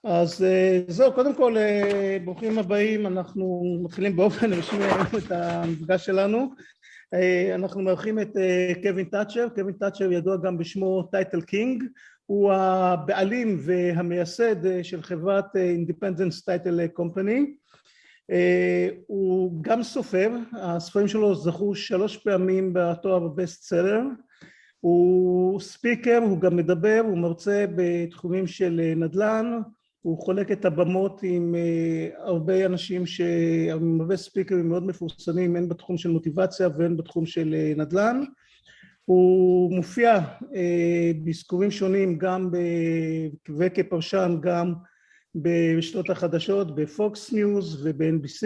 אז זהו, קודם כל ברוכים הבאים, אנחנו מתחילים באופן רשמי את המפגש שלנו. אנחנו מארחים את קווין טאצ'ר. קווין טאצ'ר ידוע גם בשמו טייטל קינג, הוא הבעלים והמייסד של חברת Independent טייטל קומפני. הוא גם סופר, הספרים שלו זכו 3 פעמים בתואר בסט סלר. הוא ספיקר, הוא גם מדבר, הוא מרצה בתחומים של נדל"ן, הוא חולק את הבמות עם הרבה אנשים הרבה ספיקרים מאוד מפורסמים, הן בתחום של מוטיבציה והן בתחום של נדל"ן. הוא מופיע בסקורים שונים גם וכפרשן גם בשעות החדשות, בפוקס ניוז וב-NBC.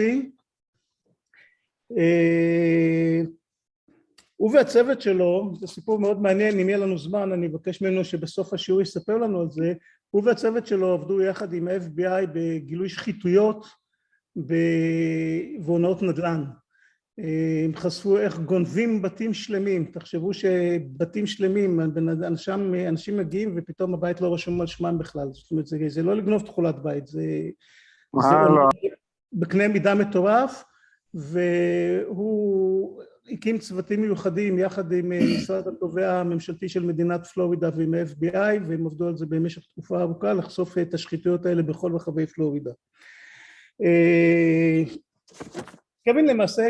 הוא והצוות שלו, זה סיפור מאוד מעניין, אם יהיה לנו זמן אני אבקש ממנו שבסוף השיעור יספר לנו על זה. הוא והצוות שלו עבדו יחד עם ה-FBI בגילוי שחיתויות והונאות נדל"ן. הם חשפו איך גונבים בתים שלמים. תחשבו שבתים שלמים, אנשים מגיעים ופתאום הבית לא רשום על שמם בכלל. זאת אומרת, זה לא לגנוב תכולת בית, זה בקנה מידה מטורף, והוא הקים צוותים מיוחדים יחד עם משרד התובע הממשלתי של מדינת פלורידה ועם ה-FBI, והם עבדו על זה במשך תקופה ארוכה לחשוף את השחיתויות האלה בכל רחבי פלורידה. קווין למעשה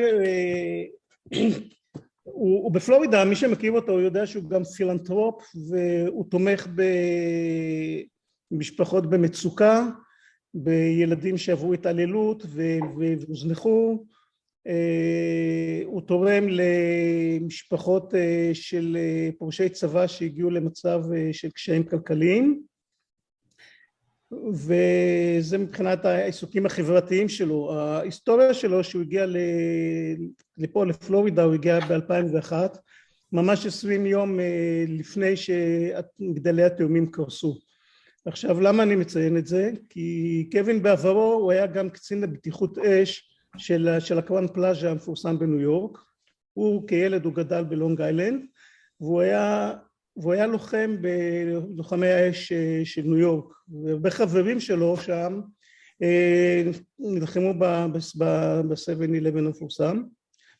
הוא בפלורידה, מי שמכיר אותו הוא יודע שהוא גם פילנתרופ, והוא תומך במשפחות במצוקה, בילדים שעברו התעללות והוזנחו. הוא תורם למשפחות של פורשי צבא שהגיעו למצב של קשיים כלכליים, וזה מבחינת העיסוקים החברתיים שלו. ההיסטוריה שלו שהוא הגיע לפה לפלורידה, הוא הגיע ב-2001, ממש 20 יום לפני שמגדלי התאומים קרסו. עכשיו למה אני מציין את זה? כי קווין בעברו הוא היה גם קצין לבטיחות אש של הקוואן פלאז'ה המפורסם בניו יורק. הוא כילד הוא גדל בלונג איילנד, והוא היה לוחם בלוחמי האש של ניו יורק, והרבה חברים שלו שם נלחמו ב-7/11 המפורסם,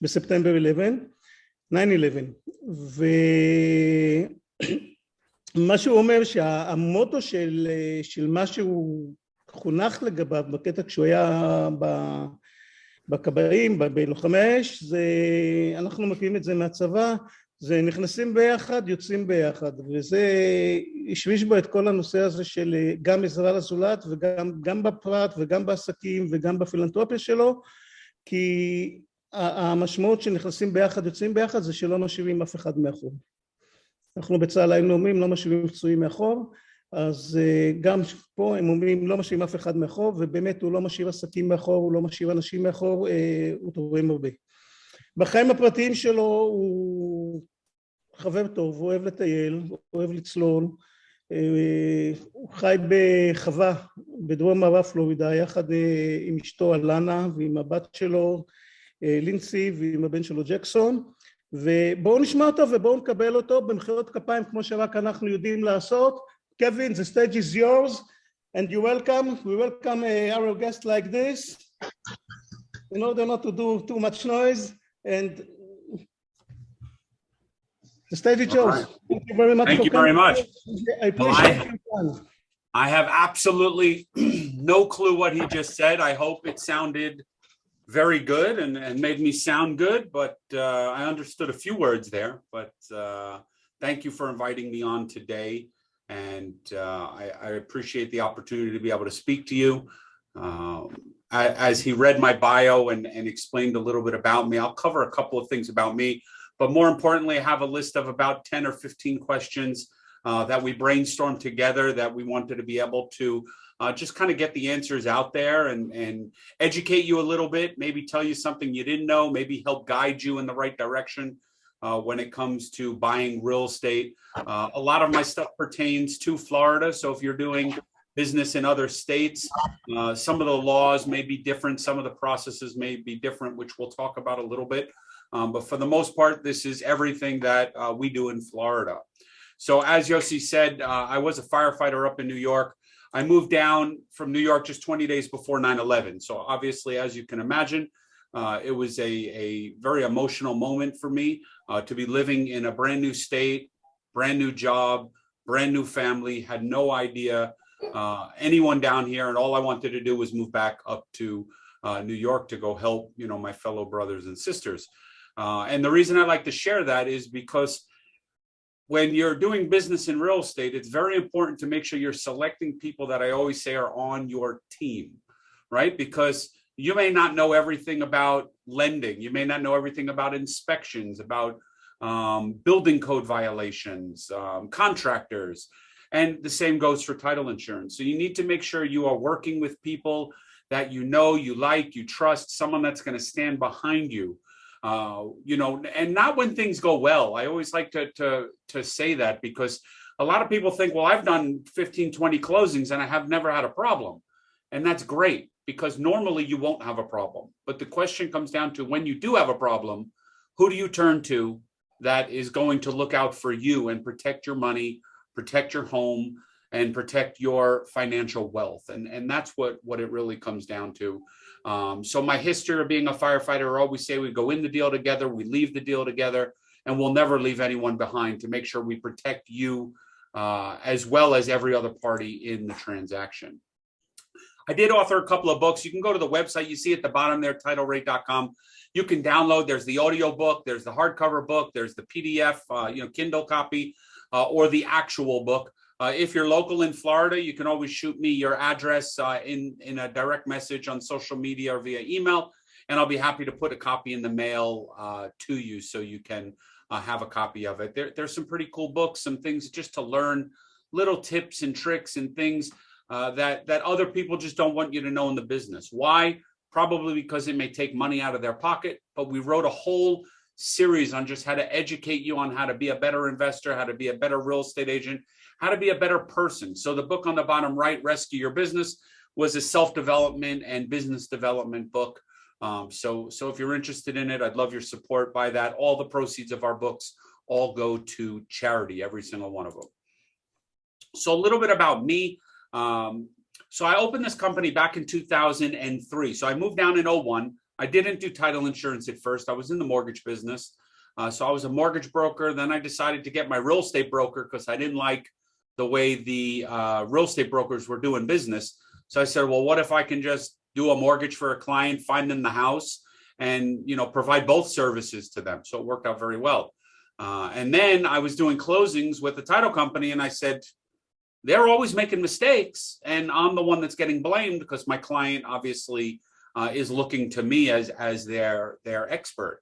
בספטמבר 9/11, ומה שהוא אומר שהמוטו של מה שהוא חונך לגביו בקטע כשהוא היה בכבאים, בלוחמי האש, זה, אנחנו מכירים את זה מהצבא, זה נכנסים ביחד, יוצאים ביחד, וזה השמיש בו את כל הנושא הזה של גם עזרה לזולת, וגם בפרט, וגם בעסקים, וגם בפילנתרופיה שלו, כי המשמעות שנכנסים ביחד, יוצאים ביחד, זה שלא משאירים אף אחד מאחור. אנחנו בצה"ל היינו אומרים, לא משאירים פצועים מאחור, אז גם פה הם אומרים לא משאיר אף אחד מאחור, ובאמת הוא לא משאיר עסקים מאחור, הוא לא משאיר אנשים מאחור, הוא תורם הרבה. בחיים הפרטיים שלו הוא חבר טוב, הוא אוהב לטייל, הוא אוהב לצלול, הוא חי בחווה בדרום מערב פלורידה, יחד עם אשתו אלנה ועם הבת שלו לינסי ועם הבן שלו ג'קסון, ובואו נשמע אותו ובואו נקבל אותו במחיאות כפיים כמו שרק אנחנו יודעים לעשות. Kevin, the stage is yours, and you're welcome. We welcome our guest like this, in order not to do too much noise, and the stage is yours. Right. Thank you very much. Thank you very much. I appreciate your time. I have absolutely no clue what he just said. I hope it sounded very good and made me sound good, but I understood a few words there. But thank you for inviting me on today. And I appreciate the opportunity to be able to speak to you. As he read my bio and explained a little bit about me, I'll cover a couple of things about me, but more importantly, I have a list of about 10 or 15 questions that we brainstormed together that we wanted to be able to just kind of get the answers out there and educate you a little bit, maybe tell you something you didn't know, maybe help guide you in the right direction. When it comes to buying real estate. A lot of my stuff pertains to Florida. So if you're doing business in other states, some of the laws may be different. Some of the processes may be different, which we'll talk about a little bit. But for the most part, this is everything that we do in Florida. So as Yossi said, I was a firefighter up in New York. I moved down from New York just 20 days before 9/11. So obviously, as you can imagine, it was a very emotional moment for me to be living in a brand new state, brand new job, brand new family, had no idea anyone down here. And all I wanted to do was move back up to New York to go help, my fellow brothers and sisters. And the reason I like to share that is because when you're doing business in real estate, it's very important to make sure you're selecting people that I always say are on your team, right? Because you may not know everything about lending. You may not know everything about inspections, about building code violations, contractors, and the same goes for title insurance. So you need to make sure you are working with people that you like, you trust, someone that's going to stand behind you. And not when things go well. I always like to say that because a lot of people think, well, I've done 15, 20 closings and I have never had a problem. And that's great because normally you won't have a problem. But the question comes down to when you do have a problem, who do you turn to that is going to look out for you and protect your money, protect your home, and protect your financial wealth. And that's what it really comes down to. So my history of being a firefighter, I always say we go in the deal together, we leave the deal together, and we'll never leave anyone behind to make sure we protect you as well as every other party in the transaction. I did author a couple of books. You can go to the website. You see at the bottom there, titlerate.com. You can download. There's the audio book. There's the hardcover book. There's the PDF, Kindle copy, or the actual book. If you're local in Florida, you can always shoot me your address in a direct message on social media or via email, and I'll be happy to put a copy in the mail to you so you can have a copy of it. There's some pretty cool books, some things just to learn, little tips and tricks and things that other people just don't want you to know in the business. Why? Probably because it may take money out of their pocket, but we wrote a whole series on just how to educate you on how to be a better investor, how to be a better real estate agent, how to be a better person. So the book on the bottom right, Rescue Your Business, was a self-development and business development book. So if you're interested in it, I'd love your support by that. All the proceeds of our books all go to charity, every single one of them. So a little bit about me. So I opened this company back in 2003. So I moved down in 2001. I didn't do title insurance at first. I was in the mortgage business. So I was a mortgage broker. Then I decided to get my real estate broker because I didn't like the way the real estate brokers were doing business. So I said, well, what if I can just do a mortgage for a client, find them the house, and provide both services to them. So it worked out very well. And then I was doing closings with the title company, and I said, they're always making mistakes, and I'm the one that's getting blamed because my client obviously is looking to me as their expert.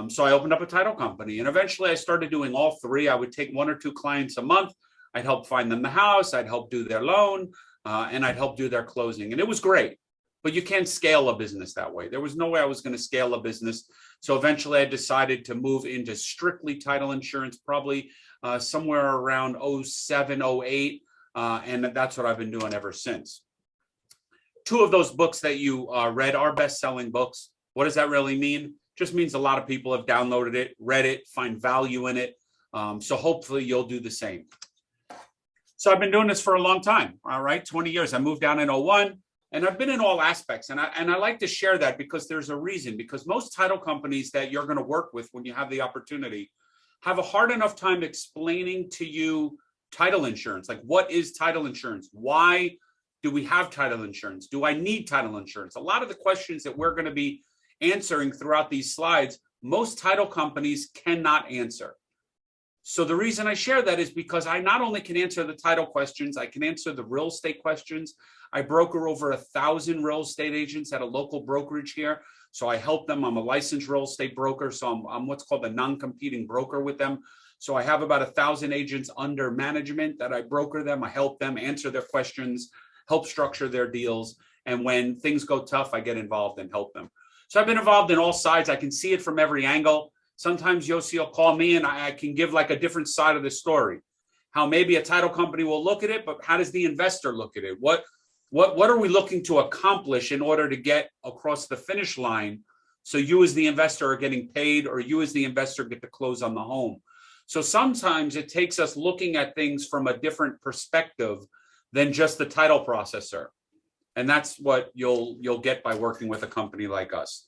So I opened up a title company, and eventually I started doing all three. I would take 1 or 2 clients a month. I'd help find them the house. I'd help do their loan, and I'd help do their closing. And it was great, but you can't scale a business that way. There was no way I was going to scale a business. So eventually I decided to move into strictly title insurance, probably somewhere around 07, 08. And that's what I've been doing ever since. 2 of those books that you read are best-selling books. What does that really mean? Just means a lot of people have downloaded it, read it, find value in it. So hopefully you'll do the same. So I've been doing this for a long time, all right, 20 years. I moved down in 2001, and I've been in all aspects. And I like to share that because there's a reason, because most title companies that you're going to work with when you have the opportunity have a hard enough time explaining to you title insurance. Like, what is title insurance? Why do we have title insurance? Do I need title insurance? A lot of the questions that we're going to be answering throughout these slides, most title companies cannot answer. So the reason I share that is because I not only can answer the title questions, I can answer the real estate questions. I broker over 1,000 real estate agents at a local brokerage here. So I help them. I'm a licensed real estate broker. So I'm what's called a non-competing broker with them. So I have about 1,000 agents under management that I broker them. I help them answer their questions, help structure their deals. And when things go tough, I get involved and help them. So I've been involved in all sides. I can see it from every angle. Sometimes Yossi will call me and I can give like a different side of the story. How maybe a title company will look at it, but how does the investor look at it? What are we looking to accomplish in order to get across the finish line so you as the investor are getting paid, or you as the investor get to close on the home? So sometimes it takes us looking at things from a different perspective than just the title processor. And that's what you'll get by working with a company like us.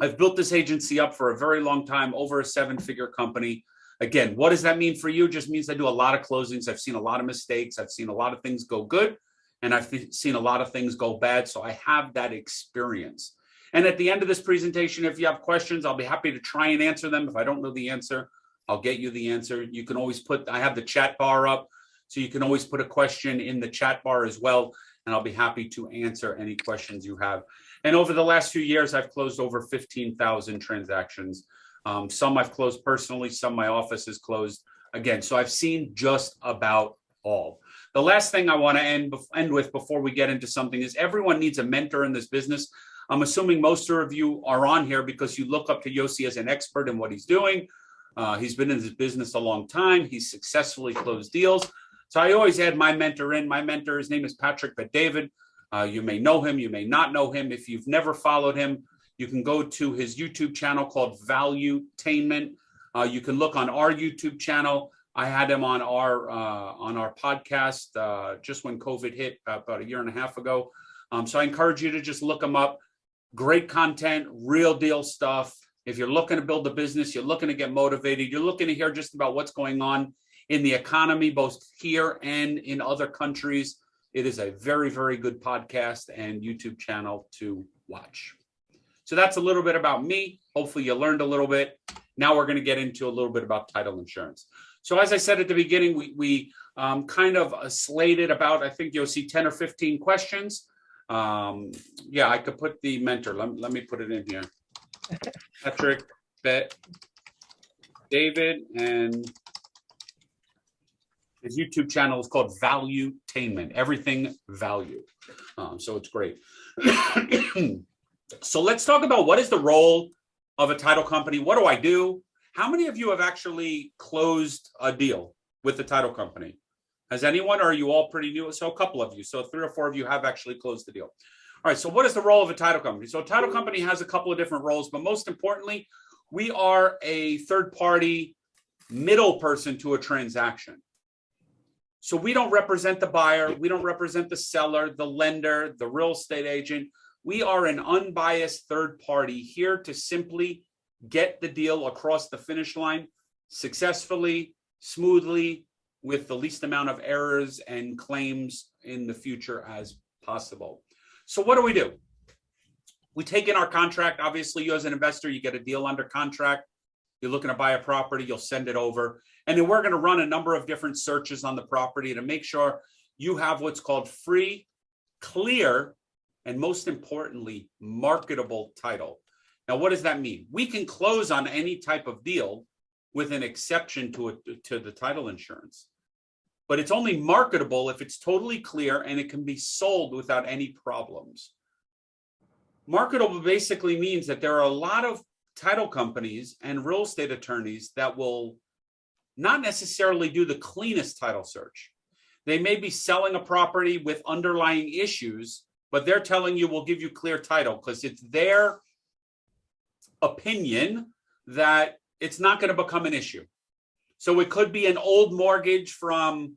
I've built this agency up for a very long time, over a 7-figure company. Again, what does that mean for you? It just means I do a lot of closings. I've seen a lot of mistakes. I've seen a lot of things go good, and I've seen a lot of things go bad. So I have that experience. And at the end of this presentation, if you have questions, I'll be happy to try and answer them. If I don't know the answer, I'll get you the answer. You can always I have the chat bar up, so you can always put a question in the chat bar as well, and I'll be happy to answer any questions you have. And over the last few years, I've closed over 15,000 transactions. Some I've closed personally, some my office has closed. Again, so I've seen just about all. The last thing I want to end with before we get into something is everyone needs a mentor in this business. I'm assuming most of you are on here because you look up to Yossi as an expert in what he's doing. He's been in this business a long time. He's successfully closed deals. So I always add my mentor in. My mentor, his name is Patrick Bet-David. You may know him, you may not know him. If you've never followed him, you can go to his YouTube channel called Valuetainment. You can look on our YouTube channel. I had him on our podcast just when COVID hit about 1.5 years ago. So I encourage you to just look him up. Great content, real deal stuff. If you're looking to build a business, you're looking to get motivated, you're looking to hear just about what's going on in the economy, both here and in other countries, it is a very, very good podcast and YouTube channel to watch. So that's a little bit about me. Hopefully you learned a little bit. Now we're going to get into a little bit about title insurance. So as I said at the beginning, we kind of slated about, I think you'll see 10 or 15 questions. Yeah, I could put the mentor. Let me put it in here. Patrick, David, and his YouTube channel is called Valuetainment, everything value. So it's great. So let's talk about what is the role of a title company. What do I do? How many of you have actually closed a deal with the title company? Has anyone, or are you all pretty new? So a couple of you. So 3 or 4 of you have actually closed the deal. All right, so what is the role of a title company? So a title company has a couple of different roles, but most importantly, we are a third-party middle person to a transaction. So we don't represent the buyer, we don't represent the seller, the lender, the real estate agent. We are an unbiased third party here to simply get the deal across the finish line successfully, smoothly, with the least amount of errors and claims in the future as possible. So what do? We take in our contract. Obviously, you as an investor, you get a deal under contract. You're looking to buy a property, you'll send it over. And then we're going to run a number of different searches on the property to make sure you have what's called free, clear, and most importantly, marketable title. Now, what does that mean? We can close on any type of deal with an exception to the title insurance. But it's only marketable if it's totally clear and it can be sold without any problems. Marketable basically means that there are a lot of title companies and real estate attorneys that will not necessarily do the cleanest title search. They may be selling a property with underlying issues, but they're telling you we'll give you clear title because it's their opinion that it's not going to become an issue. So it could be an old mortgage from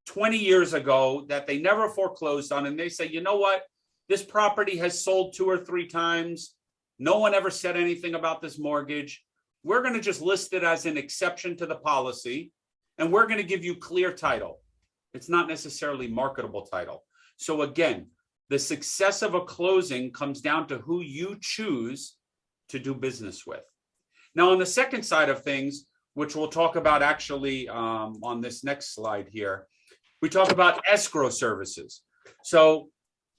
20 years ago that they never foreclosed on, and they say, you know what, this property has sold 2 or 3 times. No one ever said anything about this mortgage. We're going to just list it as an exception to the policy, and we're going to give you clear title. It's not necessarily marketable title. So again, the success of a closing comes down to who you choose to do business with. Now, on the second side of things, which we'll talk about actually on this next slide here, we talk about escrow services. So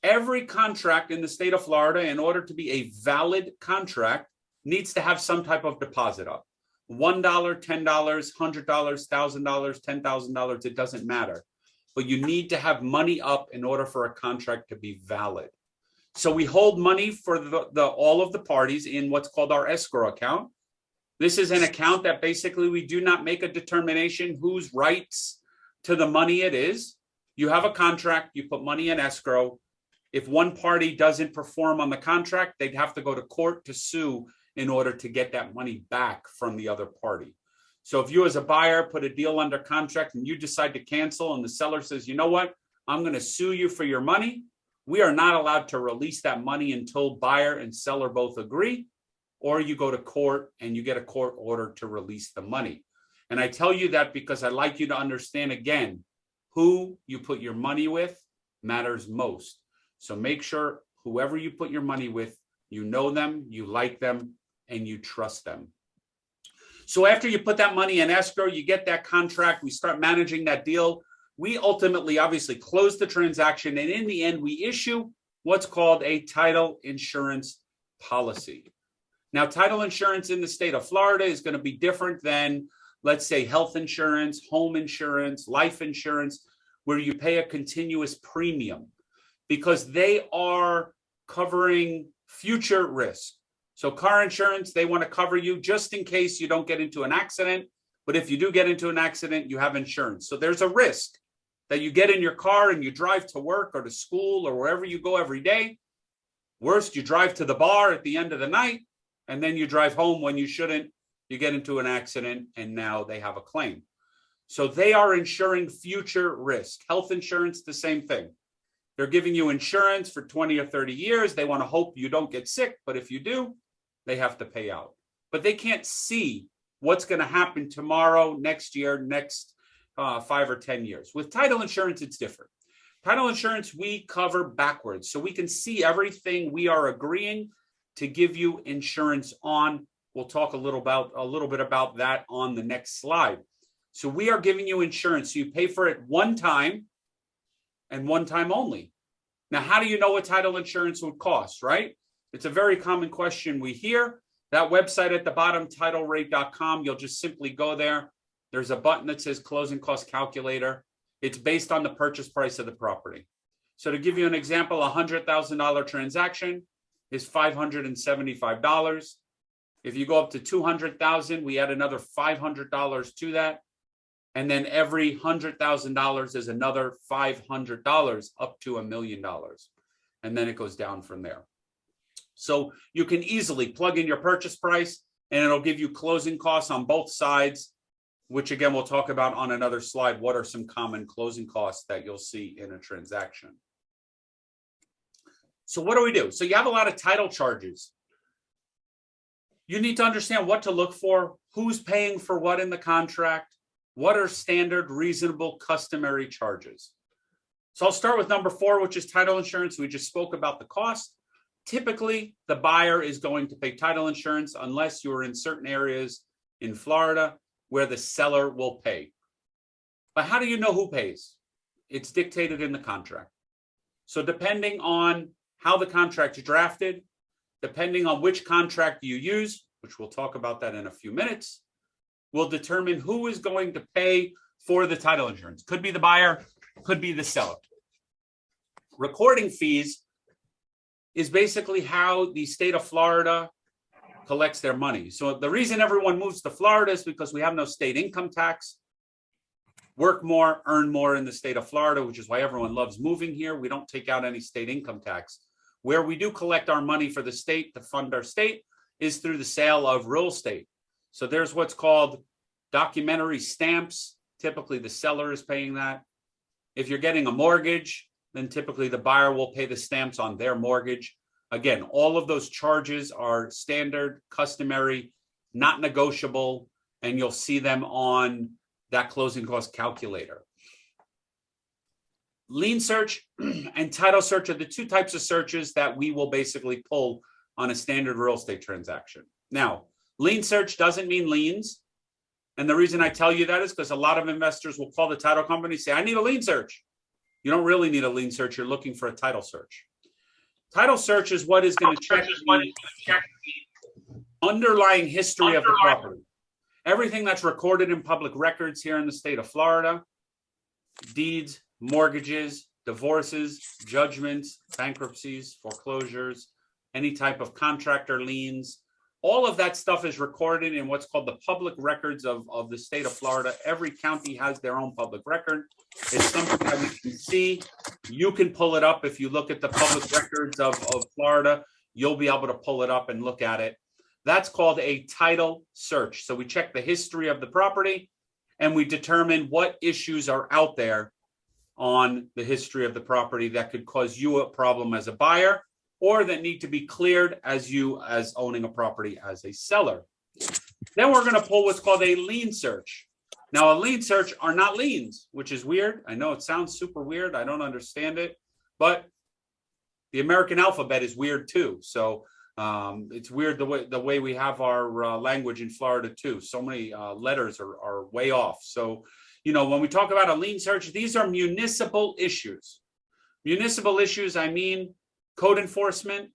every contract in the state of Florida, in order to be a valid contract, needs to have some type of deposit up. $1, $10, $100, $1,000, $10,000, it doesn't matter. But you need to have money up in order for a contract to be valid. So we hold money for all of the parties in what's called our escrow account. This is an account that basically we do not make a determination whose rights to the money it is. You have a contract, you put money in escrow. If one party doesn't perform on the contract, they'd have to go to court to sue in order to get that money back from the other party. So if you as a buyer put a deal under contract and you decide to cancel and the seller says, you know what, I'm going to sue you for your money, we are not allowed to release that money until buyer and seller both agree, or you go to court and you get a court order to release the money. And I tell you that because I'd like you to understand, again, who you put your money with matters most. So make sure whoever you put your money with, you know them, you like them, and you trust them. So after you put that money in escrow, you get that contract, we start managing that deal. We ultimately, obviously, close the transaction, and in the end, we issue what's called a title insurance policy. Now, title insurance in the state of Florida is going to be different than, let's say, health insurance, home insurance, life insurance, where you pay a continuous premium because they are covering future risk. So car insurance, they want to cover you just in case you don't get into an accident. But if you do get into an accident, you have insurance. So there's a risk that you get in your car and you drive to work or to school or wherever you go every day. Worst, you drive to the bar at the end of the night, and then you drive home when you shouldn't. You get into an accident, and now they have a claim. So they are insuring future risk. Health insurance, the same thing. They're giving you insurance for 20 or 30 years. They want to hope you don't get sick, but if you do, they have to pay out. But they can't see what's going to happen tomorrow, next year, next 5 or 10 years. With title insurance, it's different. Title insurance, we cover backwards. So we can see everything we are agreeing to give you insurance on. We'll talk a little bit about that on the next slide. So we are giving you insurance. So you pay for it one time and one time only. Now, how do you know what title insurance would cost, right? It's a very common question we hear. That website at the bottom, titlerate.com, you'll just simply go there. There's a button that says closing cost calculator. It's based on the purchase price of the property. So to give you an example, a $100,000 transaction is $575. If you go up to $200,000, we add another $500 to that. And then every $100,000 is another $500 up to $1 million. And then it goes down from there. So you can easily plug in your purchase price and it'll give you closing costs on both sides, which again, we'll talk about on another slide. What are some common closing costs that you'll see in a transaction? So what do? So you have a lot of title charges. You need to understand what to look for, who's paying for what in the contract, what are standard, reasonable, customary charges. So I'll start with number 4, which is title insurance. We just spoke about the cost. Typically, the buyer is going to pay title insurance unless you're in certain areas in Florida where the seller will pay. But how do you know who pays? It's dictated in the contract. So depending on how the contract is drafted, depending on which contract you use, which we'll talk about that in a few minutes, will determine who is going to pay for the title insurance. Could be the buyer, could be the seller. Recording fees is basically how the state of Florida collects their money. So the reason everyone moves to Florida is because we have no state income tax. Work more, earn more in the state of Florida, which is why everyone loves moving here. We don't take out any state income tax. Where we do collect our money for the state to fund our state is through the sale of real estate. So there's what's called documentary stamps. Typically, the seller is paying that. If you're getting a mortgage, then typically the buyer will pay the stamps on their mortgage. Again, all of those charges are standard, customary, not negotiable, and you'll see them on that closing cost calculator. Lien search and title search are the two types of searches that we will basically pull on a standard real estate transaction. Now, lien search doesn't mean liens. And the reason I tell you that is because a lot of investors will call the title company and say, I need a lien search. You don't really need a lien search. You're looking for a title search. Title search is what is going to check the underlying history of the property. Everything that's recorded in public records here in the state of Florida, deeds, mortgages, divorces, judgments, bankruptcies, foreclosures, any type of contractor liens, all of that stuff is recorded in what's called the public records of the state of Florida. Every county has their own public record. It's something that we can see. You can pull it up. If you look at the public records of Florida, you'll be able to pull it up and look at it. That's called a title search. So we check the history of the property and we determine what issues are out there on the history of the property that could cause you a problem as a buyer or that need to be cleared as owning a property as a seller. Then we're going to pull what's called a lien search. Now, a lien search are not liens, which is weird. I know it sounds super weird. I don't understand it, but the American alphabet is weird too. So it's weird the way we have our language in Florida too. So many letters are way off. So, when we talk about a lien search, these are municipal issues. Municipal issues, I mean code enforcement,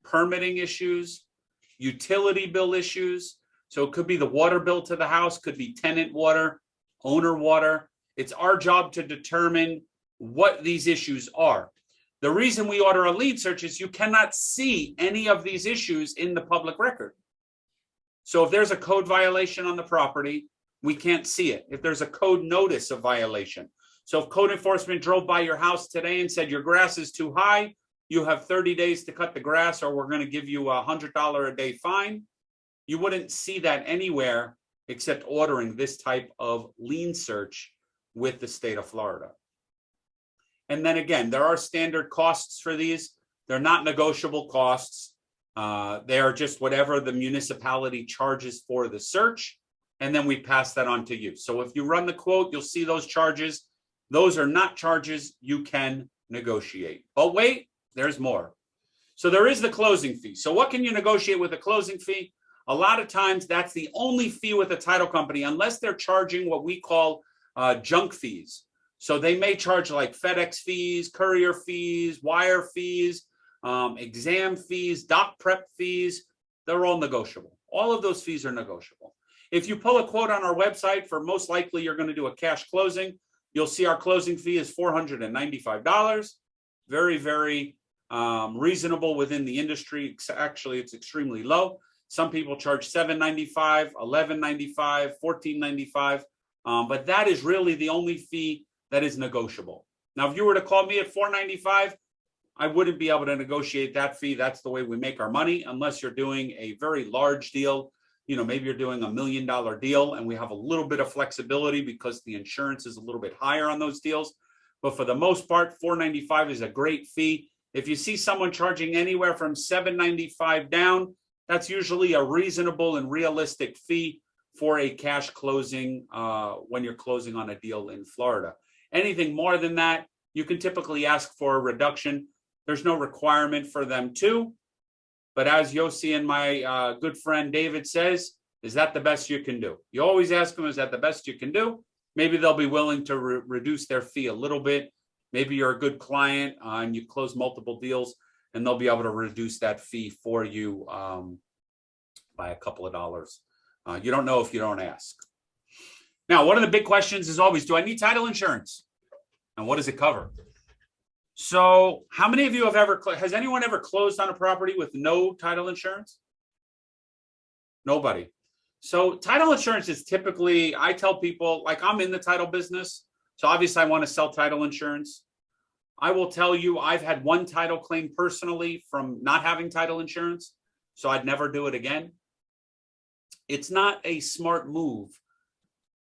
permitting issues, utility bill issues. So it could be the water bill to the house, could be tenant water, owner water. It's our job to determine what these issues are. The reason we order a lien search is you cannot see any of these issues in the public record. So if there's a code violation on the property, we can't see it. If there's a code notice of violation. So if code enforcement drove by your house today and said your grass is too high, you have 30 days to cut the grass or we're going to give you a $100 a day fine, you wouldn't see that anywhere except ordering this type of lien search with the state of Florida. And then again, there are standard costs for these. They're not negotiable costs. They are just whatever the municipality charges for the search. And then we pass that on to you. So if you run the quote, you'll see those charges. Those are not charges you can negotiate. But wait, there's more. So there is the closing fee. So what can you negotiate with a closing fee? A lot of times that's the only fee with a title company, unless they're charging what we call junk fees. So they may charge like FedEx fees, courier fees, wire fees, exam fees, doc prep fees. They're all negotiable. All of those fees are negotiable. If you pull a quote on our website for most likely you're going to do a cash closing, you'll see our closing fee is $495. Very, very reasonable within the industry. Actually, it's extremely low. Some people charge $795, $1195, $1495, but that is really the only fee that is negotiable. Now, if you were to call me at $495, I wouldn't be able to negotiate that fee. That's the way we make our money, unless you're doing a very large deal. Maybe you're doing $1 million deal and we have a little bit of flexibility because the insurance is a little bit higher on those deals. But for the most part, $495 is a great fee. If you see someone charging anywhere from $795 down, that's usually a reasonable and realistic fee for a cash closing when you're closing on a deal in Florida. Anything more than that, you can typically ask for a reduction. There's no requirement for them to. But as Yossi and my good friend David says, is that the best you can do? You always ask them, is that the best you can do? Maybe they'll be willing to reduce their fee a little bit. Maybe you're a good client and you close multiple deals and they'll be able to reduce that fee for you by a couple of dollars. You don't know if you don't ask. Now, one of the big questions is always, do I need title insurance? And what does it cover? So how many of you has anyone ever closed on a property with no title insurance? Nobody. So title insurance is typically, I tell people, like I'm in the title business. So obviously I want to sell title insurance. I will tell you, I've had one title claim personally from not having title insurance. So I'd never do it again. It's not a smart move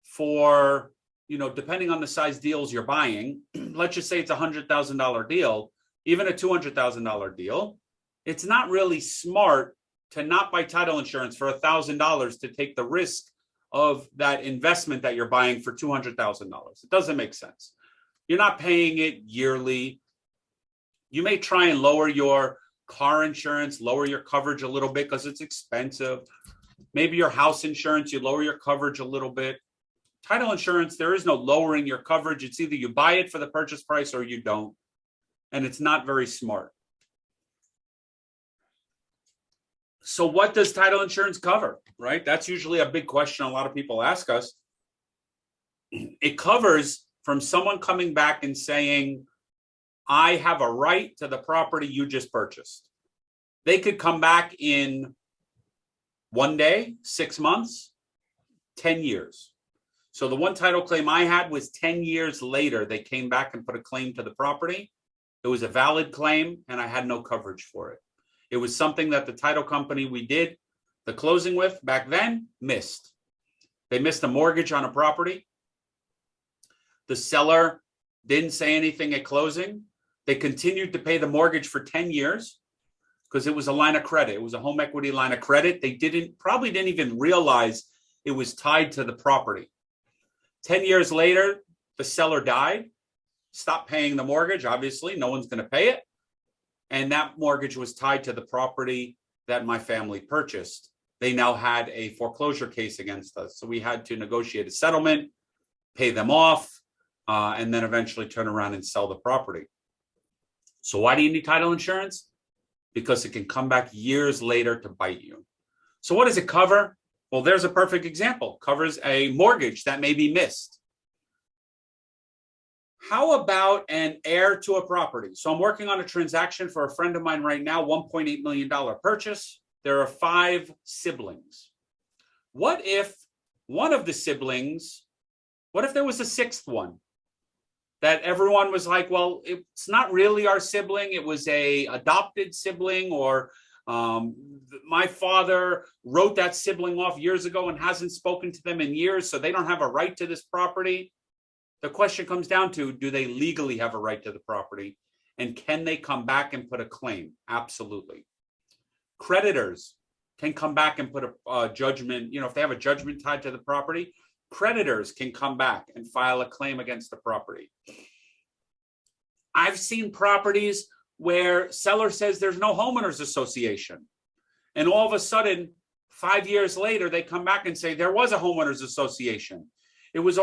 for, depending on the size deals you're buying. Let's just say it's a $100,000 deal, even a $200,000 deal. It's not really smart to not buy title insurance for $1,000 to take the risk of that investment that you're buying for $200,000. It doesn't make sense. You're not paying it yearly. You may try and lower your car insurance, lower your coverage a little bit because it's expensive. Maybe your house insurance, you lower your coverage a little bit. Title insurance, there is no lowering your coverage. It's either you buy it for the purchase price or you don't. And it's not very smart. So what does title insurance cover, right? That's usually a big question a lot of people ask us. It covers from someone coming back and saying, I have a right to the property you just purchased. They could come back in 1 day, 6 months, 10 years. So the one title claim I had was 10 years later, they came back and put a claim to the property. It was a valid claim and I had no coverage for it. It was something that the title company we did the closing with back then missed. They missed a mortgage on a property. The seller didn't say anything at closing. They continued to pay the mortgage for 10 years because it was a line of credit. It was a home equity line of credit. They probably didn't even realize it was tied to the property. 10 years later, the seller died, stopped paying the mortgage. Obviously, no one's going to pay it. And that mortgage was tied to the property that my family purchased. They now had a foreclosure case against us. So we had to negotiate a settlement, pay them off, and then eventually turn around and sell the property. So why do you need title insurance? Because it can come back years later to bite you. So what does it cover? Well, there's a perfect example. It covers a mortgage that may be missed. How about an heir to a property? So I'm working on a transaction for a friend of mine right now, $1.8 million purchase. There are 5 siblings. What if one of the siblings, what if there was a 6th one? That everyone was like, well, it's not really our sibling. It was a adopted sibling, or my father wrote that sibling off years ago and hasn't spoken to them in years, so they don't have a right to this property. The question comes down to, do they legally have a right to the property? And can they come back and put a claim? Absolutely. Creditors can come back and put a judgment. If they have a judgment tied to the property, creditors can come back and file a claim against the property. I've seen properties where seller says there's no homeowners association. And all of a sudden, 5 years later, they come back and say there was a homeowners association. It was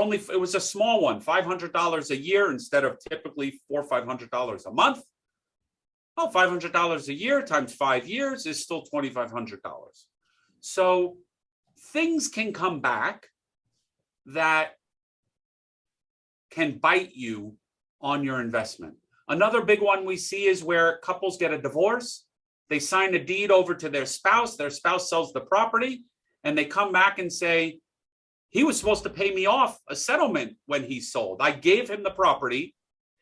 a small one, $500 a year instead of typically $400 or $500 a month. Oh, $500 a year times 5 years is still $2,500. So things can come back that can bite you on your investment. Another big one we see is where couples get a divorce. They sign a deed over to their spouse sells the property, and they come back and say, he was supposed to pay me off a settlement when he sold. I gave him the property,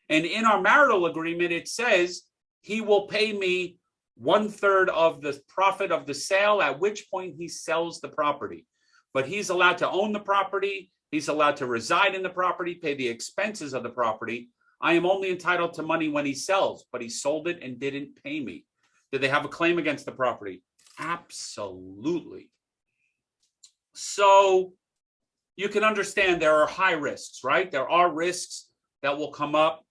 and in our marital agreement, it says he will pay me 1/3 of the profit of the sale, at which point he sells the property. But he's allowed to own the property. He's allowed to reside in the property, pay the expenses of the property. I am only entitled to money when he sells, but he sold it and didn't pay me. Did they have a claim against the property? Absolutely. So you can understand there are high risks, right? There are risks that will come up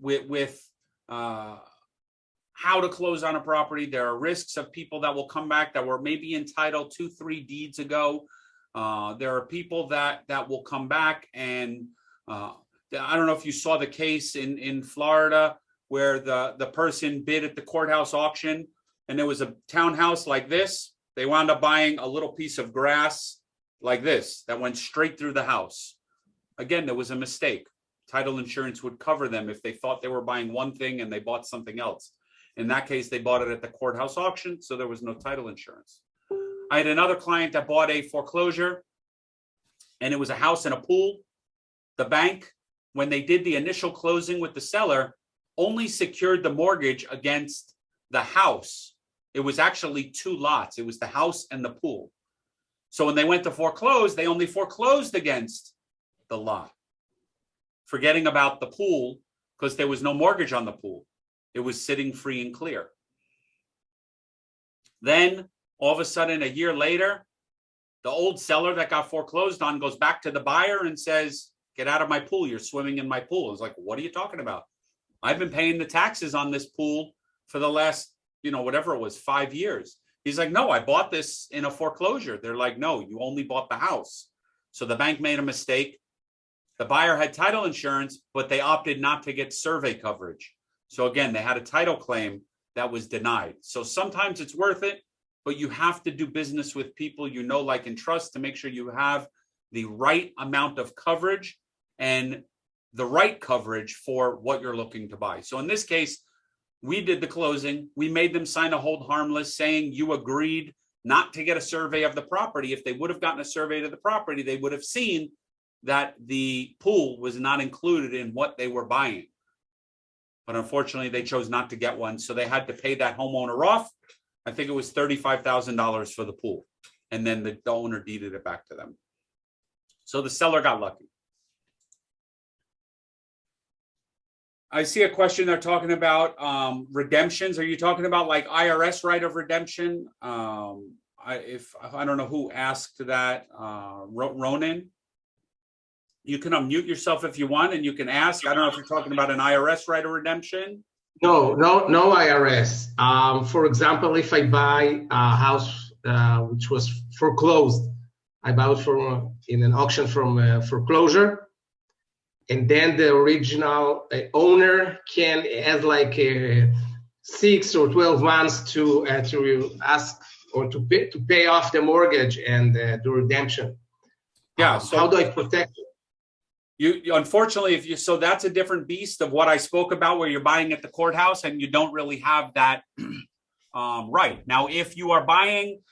with how to close on a property. There are risks of people that will come back that were maybe entitled 2-3 deeds ago. There are people that will come back, and I don't know if you saw the case in Florida where the person bid at the courthouse auction, and there was a townhouse like this. They wound up buying a little piece of grass like this that went straight through the house. Again, there was a mistake. Title insurance would cover them if they thought they were buying one thing and they bought something else. In that case, they bought it at the courthouse auction, so there was no title insurance. I had another client that bought a foreclosure, and it was a house and a pool. The bank, when they did the initial closing with the seller, only secured the mortgage against the house. It was actually 2 lots. It was the house and the pool. So when they went to foreclose, they only foreclosed against the lot, forgetting about the pool because there was no mortgage on the pool. It was sitting free and clear. Then all of a sudden, a year later, the old seller that got foreclosed on goes back to the buyer and says, get out of my pool. You're swimming in my pool. It's like, what are you talking about? I've been paying the taxes on this pool for the last, whatever it was, 5 years. He's like, no, I bought this in a foreclosure. They're like, no, you only bought the house. So the bank made a mistake. The buyer had title insurance, but they opted not to get survey coverage. So again, they had a title claim that was denied. So sometimes it's worth it, but you have to do business with people you know, like, and trust to make sure you have the right amount of coverage and the right coverage for what you're looking to buy. So in this case, we did the closing. We made them sign a hold harmless saying you agreed not to get a survey of the property. If they would have gotten a survey of the property, they would have seen that the pool was not included in what they were buying. But unfortunately, they chose not to get one. So they had to pay that homeowner off. I think it was $35,000 for the pool. And then the owner deeded it back to them. So the seller got lucky. I see a question they're talking about redemptions. Are you talking about like IRS right of redemption? I don't know who asked that. Ronan, you can unmute yourself if you want, and you can ask. I don't know if you're talking about an IRS right of redemption. No IRS. For example, if I buy a house which was foreclosed, I bought from in an auction from foreclosure. And then the original owner has like 6 or 12 months to ask or to pay off the mortgage and the redemption. Yeah. So how do I protect it? You unfortunately, so that's a different beast of what I spoke about, where you're buying at the courthouse and you don't really have that right. Now, if you are buying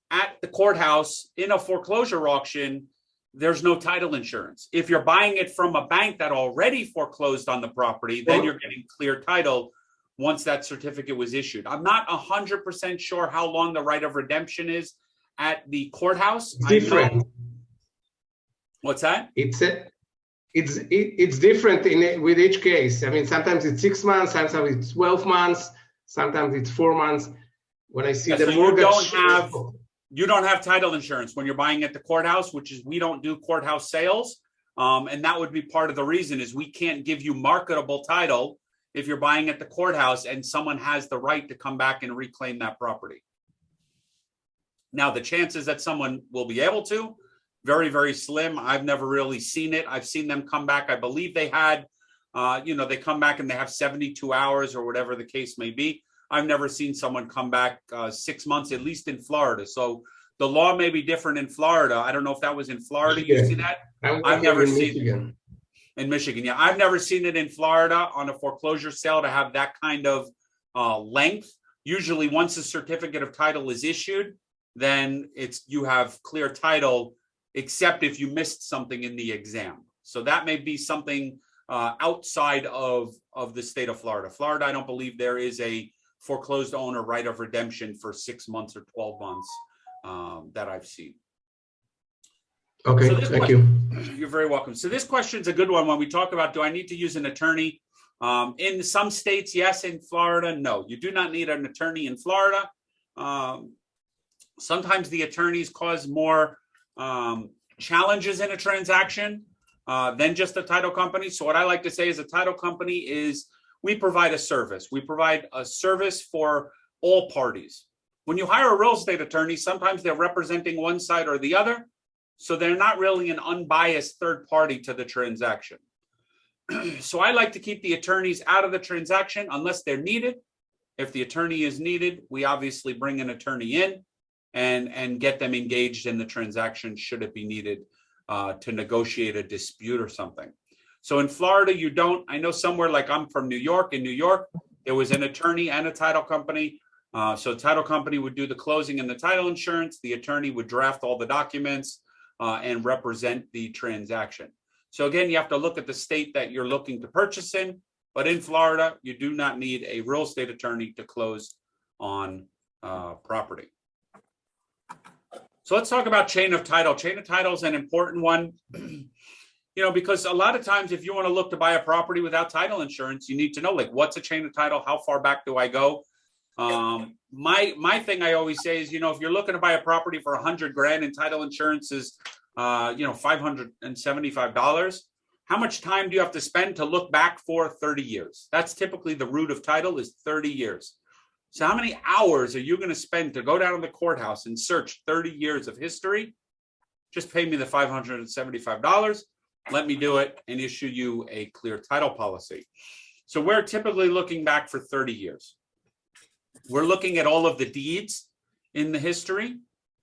at the courthouse in a foreclosure auction, there's no title insurance. If you're buying it from a bank that already foreclosed on the property, then you're getting clear title once that certificate was issued. I'm not 100% sure how long the right of redemption is at the courthouse. Different. What's that? It's different with each case. I mean, sometimes it's 6 months, sometimes it's 12 months, sometimes it's 4 months. When I see the mortgage, you don't have title insurance when you're buying at the courthouse, which is we don't do courthouse sales. And that would be part of the reason is we can't give you marketable title if you're buying at the courthouse and someone has the right to come back and reclaim that property. Now, the chances that someone will be able to, very, very slim. I've never really seen it. I've seen them come back. I believe they had, they come back and they have 72 hours or whatever the case may be. I've never seen someone come back 6 months, at least in Florida. So the law may be different in Florida. I don't know if that was in Florida. You see that? I've never seen it in Michigan. Yeah, I've never seen it in Florida on a foreclosure sale to have that kind of length. Usually once a certificate of title is issued, then you have clear title, except if you missed something in the exam. So that may be something outside of the state of Florida. Florida, I don't believe there is a foreclosed owner right of redemption for 6 months or 12 months that I've seen. Okay, so thank you. You're very welcome. So this question's a good one when we talk about, do I need to use an attorney? In some states, yes. In Florida, no. You do not need an attorney in Florida. Sometimes the attorneys cause more challenges in a transaction than just a title company. So what I like to say is a title company is we provide a service. We provide a service for all parties. When you hire a real estate attorney, sometimes they're representing one side or the other. So they're not really an unbiased third party to the transaction. So I like to keep the attorneys out of the transaction unless they're needed. If the attorney is needed, we obviously bring an attorney in and get them engaged in the transaction should it be needed to negotiate a dispute or something. So in Florida, you don't. I know somewhere like I'm from New York. In New York, there was an attorney and a title company. So title company would do the closing and the title insurance. The attorney would draft all the documents and represent the transaction. So again, you have to look at the state that you're looking to purchase in. But in Florida, you do not need a real estate attorney to close on property. So let's talk about chain of title. Chain of title is an important one, because a lot of times if you want to look to buy a property without title insurance, you need to know, like, what's a chain of title? How far back do I go? My thing I always say is, if you're looking to buy a property for $100,000 and title insurance is, $575, how much time do you have to spend to look back for 30 years? That's typically the root of title is 30 years. So how many hours are you going to spend to go down to the courthouse and search 30 years of history? Just pay me the $575. Let me do it and issue you a clear title policy. So we're typically looking back for 30 years. We're looking at all of the deeds in the history.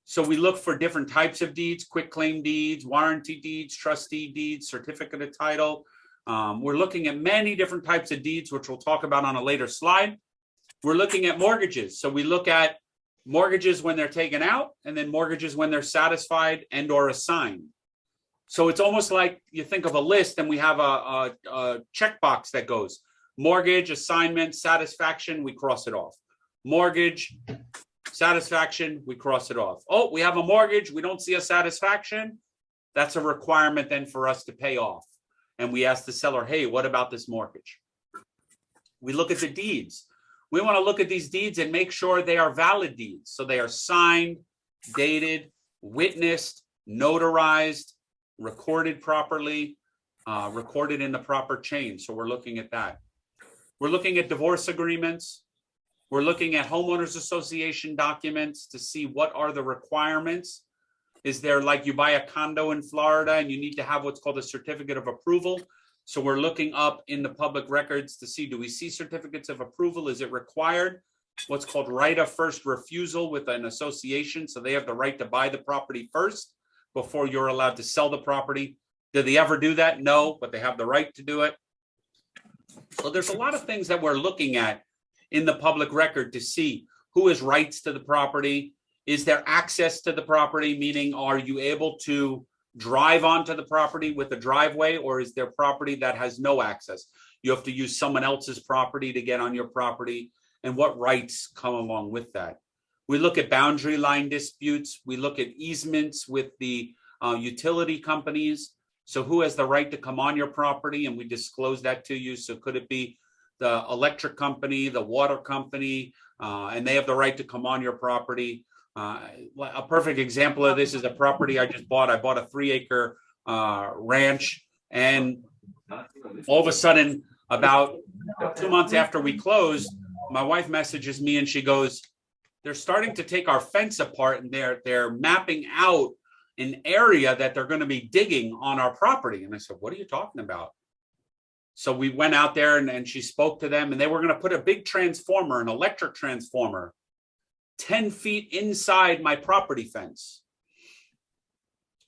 So we look for different types of deeds, quitclaim deeds, warranty deeds, trustee deeds, certificate of title. We're looking at many different types of deeds, which we'll talk about on a later slide. We're looking at mortgages. So we look at mortgages when they're taken out and then mortgages when they're satisfied and or assigned. So it's almost like you think of a list and we have a checkbox that goes mortgage, assignment, satisfaction, we cross it off. Mortgage, Satisfaction, we cross it off. Oh, we have a mortgage. We don't see a satisfaction. That's a requirement then for us to pay off. And we ask the seller, hey, what about this mortgage? We look at the deeds. We want to look at these deeds and make sure they are valid deeds. So they are signed, dated, witnessed, notarized, recorded properly, recorded in the proper chain. So we're looking at that. We're looking at divorce agreements. We're looking at homeowners association documents to see what are the requirements. Is there, like, you buy a condo in Florida and you need to have what's called a certificate of approval. So we're looking up in the public records to see, do we see certificates of approval? Is it required? What's called right of first refusal with an association. So they have the right to buy the property first before you're allowed to sell the property. Did they ever do that? No, but they have the right to do it. So there's a lot of things that we're looking at in the public record to see who has rights to the property. Is there access to the property? Meaning, are you able to drive onto the property with a driveway, or is there property that has no access? You have to use someone else's property to get on your property, and what rights come along with that. We look at boundary line disputes. We look at easements with the utility companies. So who has the right to come on your property? And we disclose that to you. So could it be the electric company, the water company, and they have the right to come on your property? A perfect example of this is a property I just bought. I bought a 3-acre ranch, and all of a sudden, about 2 months after we closed, my wife messages me and she goes, they're starting to take our fence apart, and they're mapping out an area that they're going to be digging on our property. And I said, what are you talking about? So we went out there and she spoke to them, and they were going to put a big transformer, an electric transformer, 10 feet inside my property fence.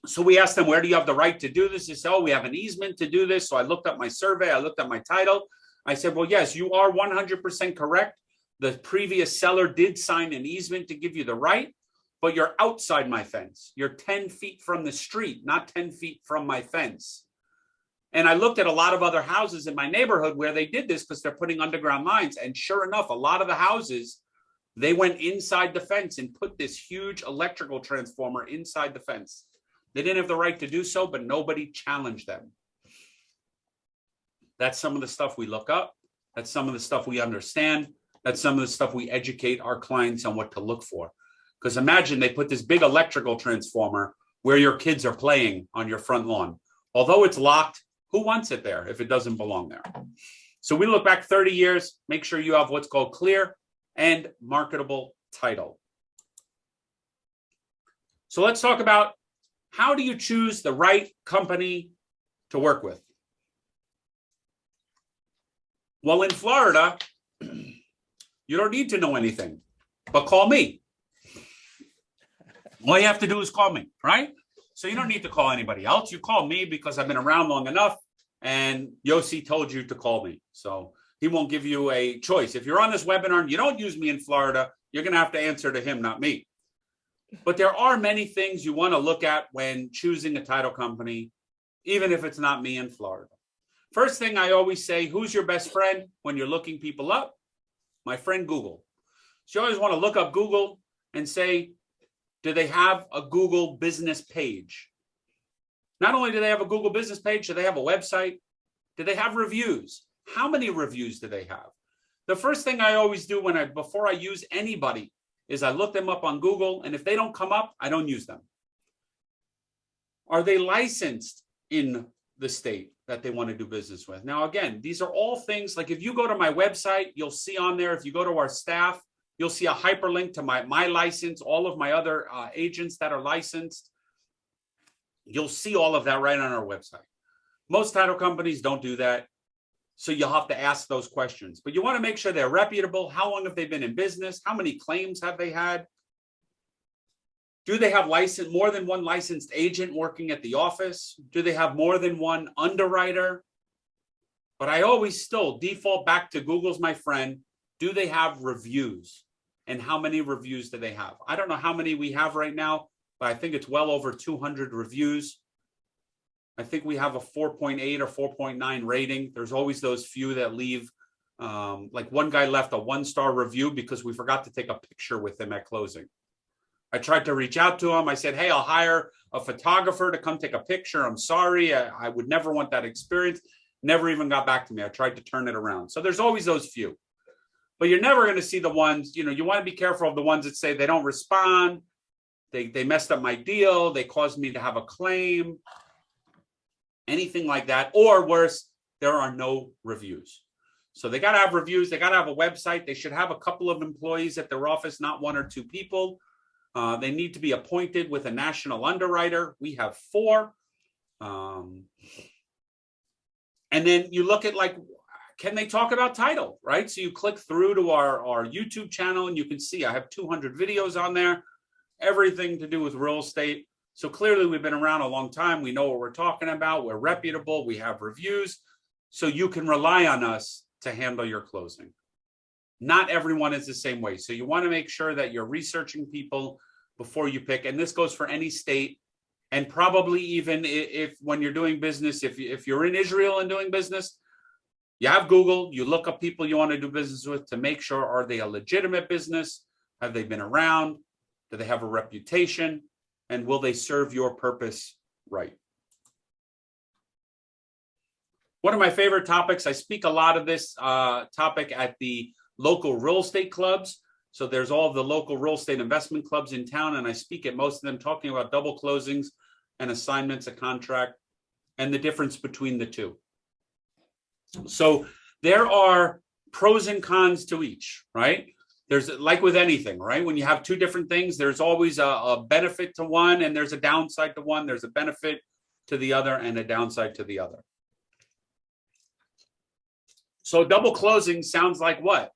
So we asked them, where do you have the right to do this? They said, oh, we have an easement to do this. So I looked up my survey. I looked at my title. I said, well, yes, you are 100% correct. The previous seller did sign an easement to give you the right, but you're outside my fence. You're 10 feet from the street, not 10 feet from my fence. And I looked at a lot of other houses in my neighborhood where they did this because they're putting underground lines. And sure enough, a lot of the houses, they went inside the fence and put this huge electrical transformer inside the fence. They didn't have the right to do so, but nobody challenged them. That's some of the stuff we look up. That's some of the stuff we understand. That's some of the stuff we educate our clients on what to look for. Because imagine they put this big electrical transformer where your kids are playing on your front lawn. Although it's locked, who wants it there if it doesn't belong there? So we look back 30 years, make sure you have what's called clear and marketable title. So let's talk about, how do you choose the right company to work with? Well, in Florida, you don't need to know anything, but call me. All you have to do is call me, right? So you don't need to call anybody else. You call me because I've been around long enough, and Yossi told you to call me. So he won't give you a choice. If you're on this webinar and you don't use me in Florida, you're going to have to answer to him, not me. But there are many things you want to look at when choosing a title company, even if it's not me in Florida. First thing I always say, who's your best friend when you're looking people up? My friend Google. So you always want to look up Google and say, do they have a Google business page? Not only do they have a Google business page, do they have a website? Do they have reviews? How many reviews do they have? The first thing I always do before I use anybody is I look them up on Google, and if they don't come up, I don't use them. Are they licensed in the state that they want to do business with? Now, again, these are all things, like if you go to my website, you'll see on there, if you go to our staff, you'll see a hyperlink to my license, all of my other agents that are licensed. You'll see all of that right on our website. Most title companies don't do that. So you'll have to ask those questions, but you want to make sure they're reputable. How long have they been in business? How many claims have they had? Do they have more than one licensed agent working at the office? Do they have more than one underwriter? But I always still default back to Google's my friend. Do they have reviews? And how many reviews do they have? I don't know how many we have right now, but I think it's well over 200 reviews. I think we have a 4.8 or 4.9 rating. There's always those few that leave Like one guy left a 1-star review because we forgot to take a picture with him at closing. I tried to reach out to him. I said, hey, I'll hire a photographer to come take a picture. I'm sorry. I would never want that experience. Never even got back to me. I tried to turn it around. So there's always those few. But you're never going to see the ones, you want to be careful of the ones that say they don't respond. They messed up my deal. They caused me to have a claim. Anything like that. Or worse, there are no reviews. So they got to have reviews. They got to have a website. They should have a couple of employees at their office, not 1 or 2 people. They need to be appointed with a national underwriter. We have 4. And then you look at can they talk about title, right? So you click through to our YouTube channel and you can see I have 200 videos on there, everything to do with real estate. So clearly we've been around a long time. We know what we're talking about. We're reputable. We have reviews. So you can rely on us to handle your closing. Not everyone is the same way. So you want to make sure that you're researching people before you pick. And this goes for any state. And probably even if when you're doing business, if you're in Israel and doing business, you have Google, you look up people you want to do business with to make sure, are they a legitimate business? Have they been around? Do they have a reputation? And will they serve your purpose right? One of my favorite topics, I speak a lot of this topic at the local real estate clubs. So there's all of the local real estate investment clubs in town, and I speak at most of them talking about double closings and assignments of contract and the difference between the two. So there are pros and cons to each, right? There's, like with anything, right? When you have 2 different things, there's always a benefit to one and there's a downside to one. There's a benefit to the other and a downside to the other. So double closing sounds like what?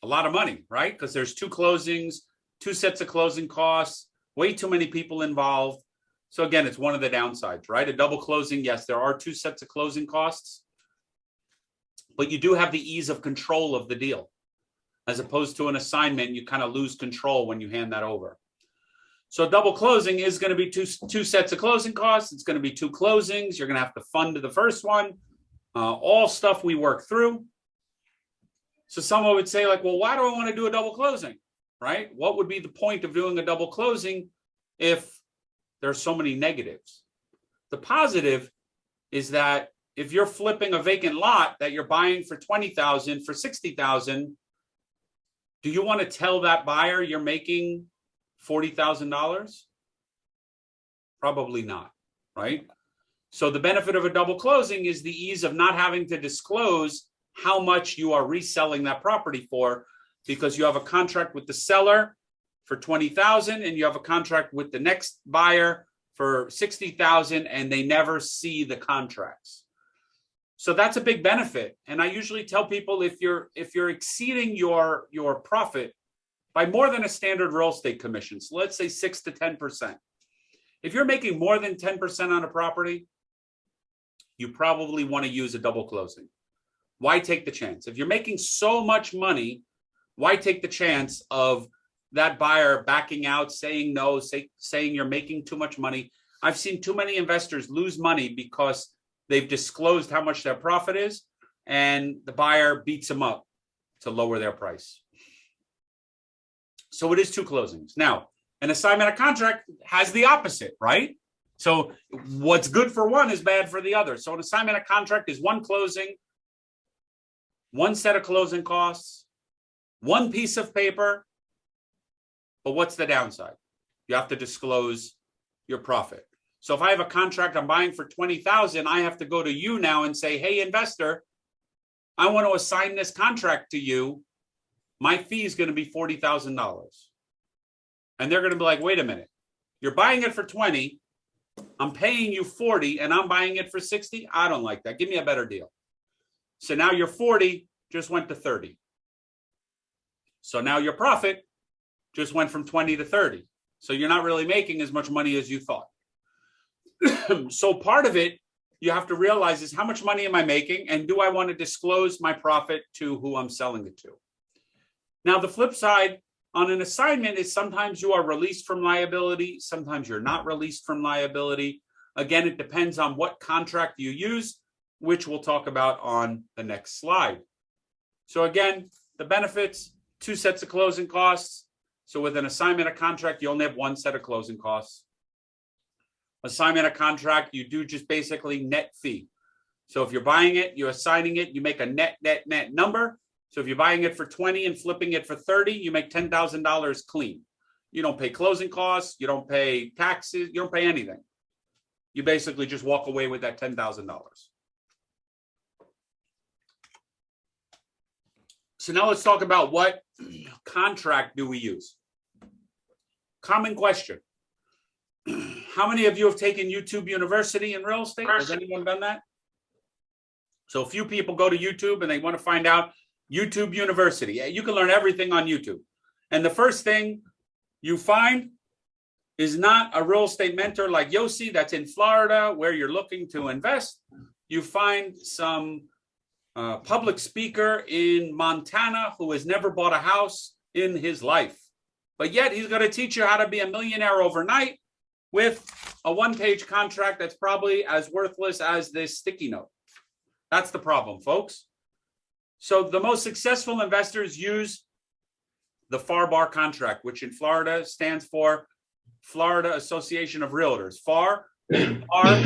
A lot of money, right? Because there's 2 closings, 2 sets of closing costs, way too many people involved. So again, it's one of the downsides, right? A double closing, yes, there are 2 sets of closing costs, but you do have the ease of control of the deal. As opposed to an assignment, you kind of lose control when you hand that over. So double closing is going to be two sets of closing costs. It's going to be 2 closings. You're going to have to fund the first one. All stuff we work through. So someone would say like, well, why do I want to do a double closing, right? What would be the point of doing a double closing if there's so many negatives? The positive is that if you're flipping a vacant lot that you're buying for $20,000 for $60,000, do you want to tell that buyer you're making $40,000? Probably not, right? So the benefit of a double closing is the ease of not having to disclose how much you are reselling that property for, because you have a contract with the seller for $20,000 and you have a contract with the next buyer for $60,000 and they never see the contracts. So that's a big benefit. And I usually tell people if you're exceeding your profit by more than a standard real estate commission, so let's say 6 to 10%. If you're making more than 10% on a property, you probably want to use a double closing. Why take the chance? If you're making so much money, why take the chance of that buyer backing out, saying no, saying you're making too much money? I've seen too many investors lose money because they've disclosed how much their profit is, and the buyer beats them up to lower their price. So it is 2 closings. Now, an assignment of contract has the opposite, right? So what's good for one is bad for the other. So an assignment of contract is 1 closing, 1 set of closing costs, 1 piece of paper. But what's the downside? You have to disclose your profit. So if I have a contract I'm buying for $20,000, I have to go to you now and say, hey, investor, I want to assign this contract to you. My fee is going to be $40,000. And they're going to be like, wait a minute, you're buying it for 20, I'm paying you 40 and I'm buying it for 60. I don't like that. Give me a better deal. So now your 40 just went to 30. So now your profit just went from 20 to 30. So you're not really making as much money as you thought. So part of it you have to realize is how much money am I making, and do I want to disclose my profit to who I'm selling it to? Now, the flip side on an assignment is sometimes you are released from liability. Sometimes you're not released from liability. Again, it depends on what contract you use. which we'll talk about on the next slide. So again, the benefits, 2 sets of closing costs. So with an assignment of contract, you only have 1 set of closing costs. Assignment of contract, you do just basically net fee. So if you're buying it, you're assigning it, you make a net number. So if you're buying it for 20 and flipping it for 30, you make $10,000 clean. You don't pay closing costs, you don't pay taxes, you don't pay anything. You basically just walk away with that $10,000. So now let's talk about what contract do we use? Common question. How many of you have taken YouTube University in real estate? Has anyone done that? So a few people go to YouTube and they want to find out YouTube University. You can learn everything on YouTube. And the first thing you find is not a real estate mentor like Yossi that's in Florida where you're looking to invest. You find some public speaker in Montana who has never bought a house in his life. But yet he's going to teach you how to be a millionaire overnight with a 1-page contract that's probably as worthless as this sticky note. That's the problem, folks. So the most successful investors use the FAR bar contract, which in Florida stands for Florida Association of Realtors. FAR are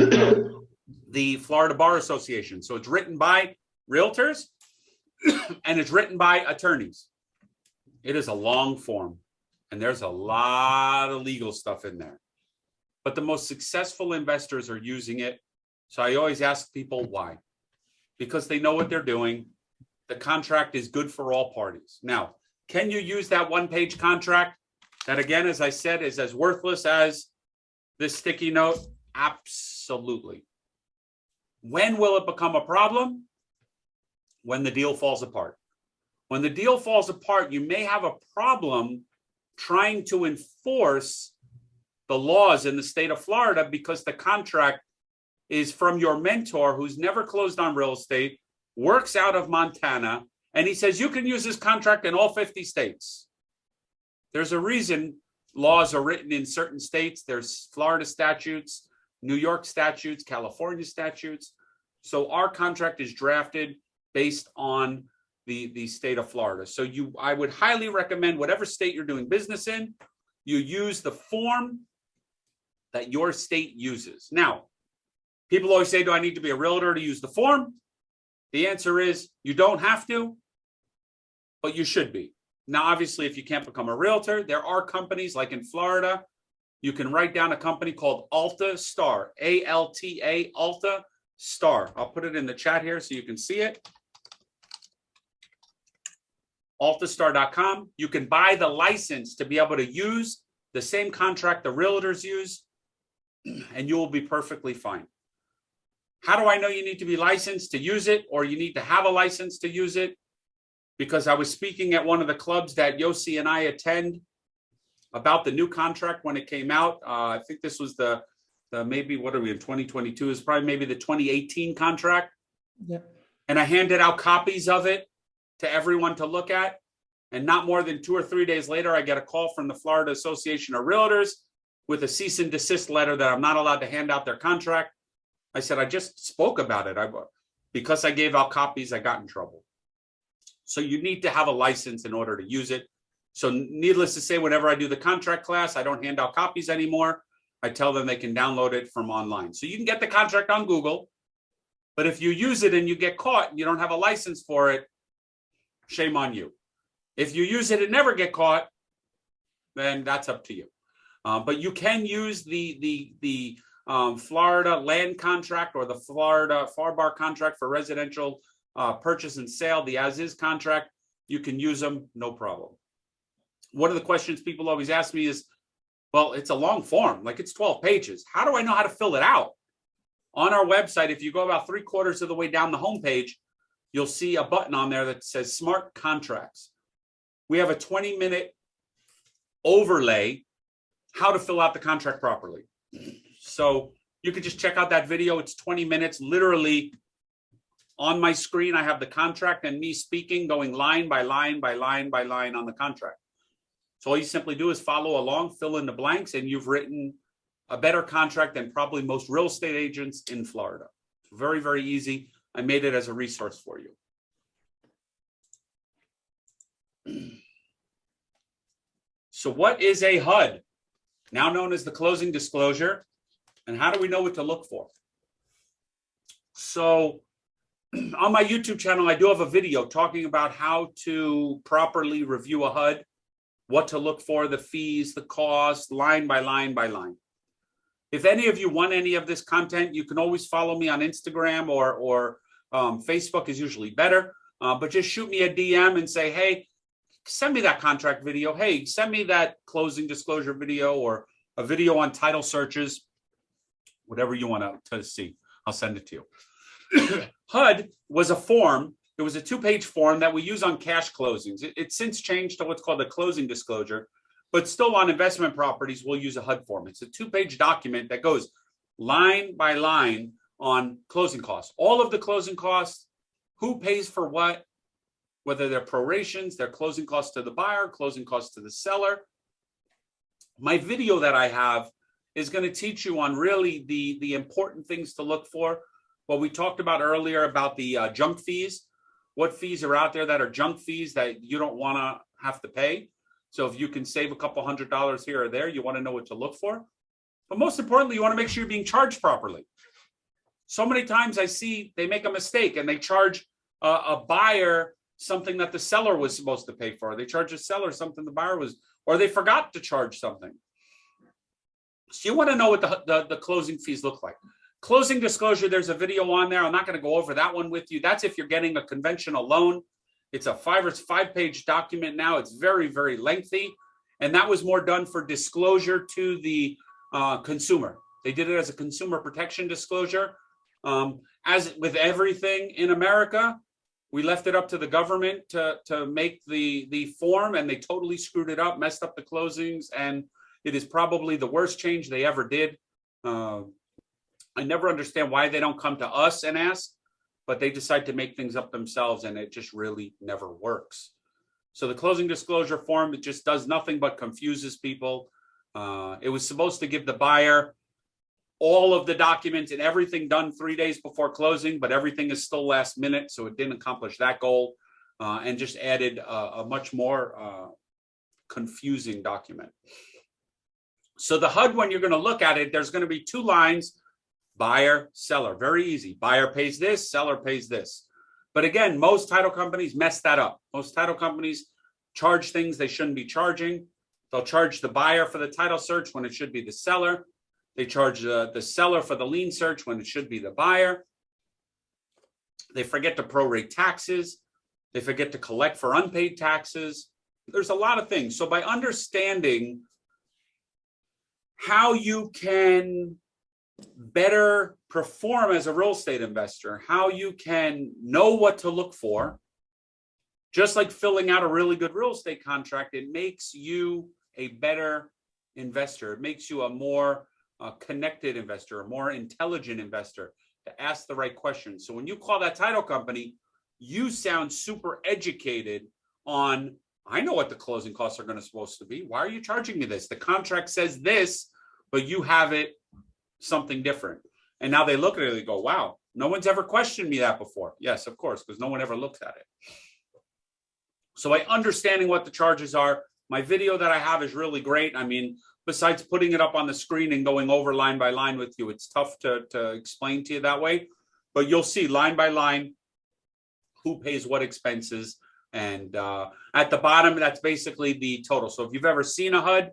the Florida Bar Association. So it's written by realtors and it's written by attorneys. It is a long form and there's a lot of legal stuff in there. But the most successful investors are using it. So I always ask people why. Because they know what they're doing. The contract is good for all parties. Now, can you use that 1-page contract that, again, as I said, is as worthless as this sticky note? Absolutely. When will it become a problem? When the deal falls apart. When the deal falls apart, you may have a problem trying to enforce the laws in the state of Florida because the contract is from your mentor who's never closed on real estate, works out of Montana, and he says you can use this contract in all 50 states. There's a reason laws are written in certain states. There's Florida statutes, New York statutes, California statutes. So our contract is drafted based on the state of Florida. So I would highly recommend whatever state you're doing business in, you use the form that your state uses. Now, people always say, do I need to be a realtor to use the form? The answer is you don't have to, but you should be. Now, obviously, if you can't become a realtor, there are companies like in Florida, you can write down a company called Alta Star, A-L-T-A, Alta Star. I'll put it in the chat here so you can see it. Altastar.com. You can buy the license to be able to use the same contract the realtors use, and you will be perfectly fine. How do I know you need to be licensed to use it or you need to have a license to use it? Because I was speaking at one of the clubs that Yossi and I attend about the new contract when it came out. I think this was the maybe, what are we in 2022? Is probably maybe the 2018 contract. Yeah. And I handed out copies of it to everyone to look at. And not more than 2 or 3 days later, I get a call from the Florida Association of Realtors with a cease and desist letter that I'm not allowed to hand out their contract. I said, I just spoke about it. Because I gave out copies, I got in trouble. So you need to have a license in order to use it. So needless to say, whenever I do the contract class, I don't hand out copies anymore. I tell them they can download it from online. So you can get the contract on Google, but if you use it and you get caught and you don't have a license for it, shame on you. If you use it and never get caught, then that's up to you. But you can use the Florida land contract or the Florida FAR bar contract for residential purchase and sale, the as-is contract. You can use them, no problem. One of the questions people always ask me is, well, it's a long form, like it's 12 pages. How do I know how to fill it out? On our website, if you go about 3/4 of the way down the homepage, you'll see a button on there that says Smart Contracts. We have a 20-minute overlay how to fill out the contract properly. So you can just check out that video. It's 20 minutes. Literally on my screen, I have the contract and me speaking, going line by line by line by line on the contract. So all you simply do is follow along, fill in the blanks, and you've written a better contract than probably most real estate agents in Florida. Very, very easy. I made it as a resource for you. So what is a HUD, now known as the closing disclosure, and how do we know what to look for? So on my YouTube channel, I do have a video talking about how to properly review a HUD, what to look for, the fees, the cost, line by line by line. If any of you want any of this content, you can always follow me on Instagram or Facebook is usually better, but just shoot me a DM and say, hey, send me that contract video. Hey, send me that closing disclosure video or a video on title searches, whatever you want to see. I'll send it to you. HUD was a form. It was a 2-page form that we use on cash closings. It's since changed to what's called a closing disclosure, but still on investment properties, we'll use a HUD form. It's a 2-page document that goes line by line on closing costs. All of the closing costs, who pays for what, whether they're prorations, they're closing costs to the buyer, closing costs to the seller. My video that I have is going to teach you on really the important things to look for. What we talked about earlier about the junk fees, what fees are out there that are junk fees that you don't want to have to pay. So if you can save a couple $100 here or there, you want to know what to look for. But most importantly, you want to make sure you're being charged properly. So many times I see they make a mistake and they charge a buyer something that the seller was supposed to pay for. They charge a seller something the buyer was, or they forgot to charge something. So you want to know what the closing fees look like. Closing disclosure, there's a video on there. I'm not going to go over that one with you. That's if you're getting a conventional loan. It's a 5-page document now. It's very, very lengthy. And that was more done for disclosure to the consumer. They did it as a consumer protection disclosure. As with everything in America, we left it up to the government to make the form, and they totally screwed it up, messed up the closings, and it is probably the worst change they ever did. I never understand why they don't come to us and ask, but they decide to make things up themselves, and it just really never works. So the closing disclosure form, it just does nothing but confuses people. It was supposed to give the buyer all of the documents and everything done 3 days before closing, but everything is still last minute, so it didn't accomplish that goal, and just added a much more confusing document. So the HUD, when you're going to look at it, there's going to be 2 lines, buyer, seller, very easy. Buyer pays this, seller pays this. But again, most title companies mess that up. Most title companies charge things they shouldn't be charging. They'll charge the buyer for the title search when it should be the seller. They charge the seller for the lien search when it should be the buyer. They forget to prorate taxes. They forget to collect for unpaid taxes. There's a lot of things. So by understanding how you can better perform as a real estate investor, how you can know what to look for, just like filling out a really good real estate contract, it makes you a better investor. It makes you a more connected investor, a more intelligent investor, to ask the right questions. So when you call that title company, you sound super educated on, I know what the closing costs are supposed to be. Why are you charging me this? The contract says this, but you have it something different. And now they look at it and they go, wow, no one's ever questioned me that before. Yes, of course, because no one ever looks at it. So by understanding what the charges are, my video that I have is really great. I mean, besides putting it up on the screen and going over line by line with you, it's tough to explain to you that way. But you'll see line by line who pays what expenses. And at the bottom, that's basically the total. So if you've ever seen a HUD,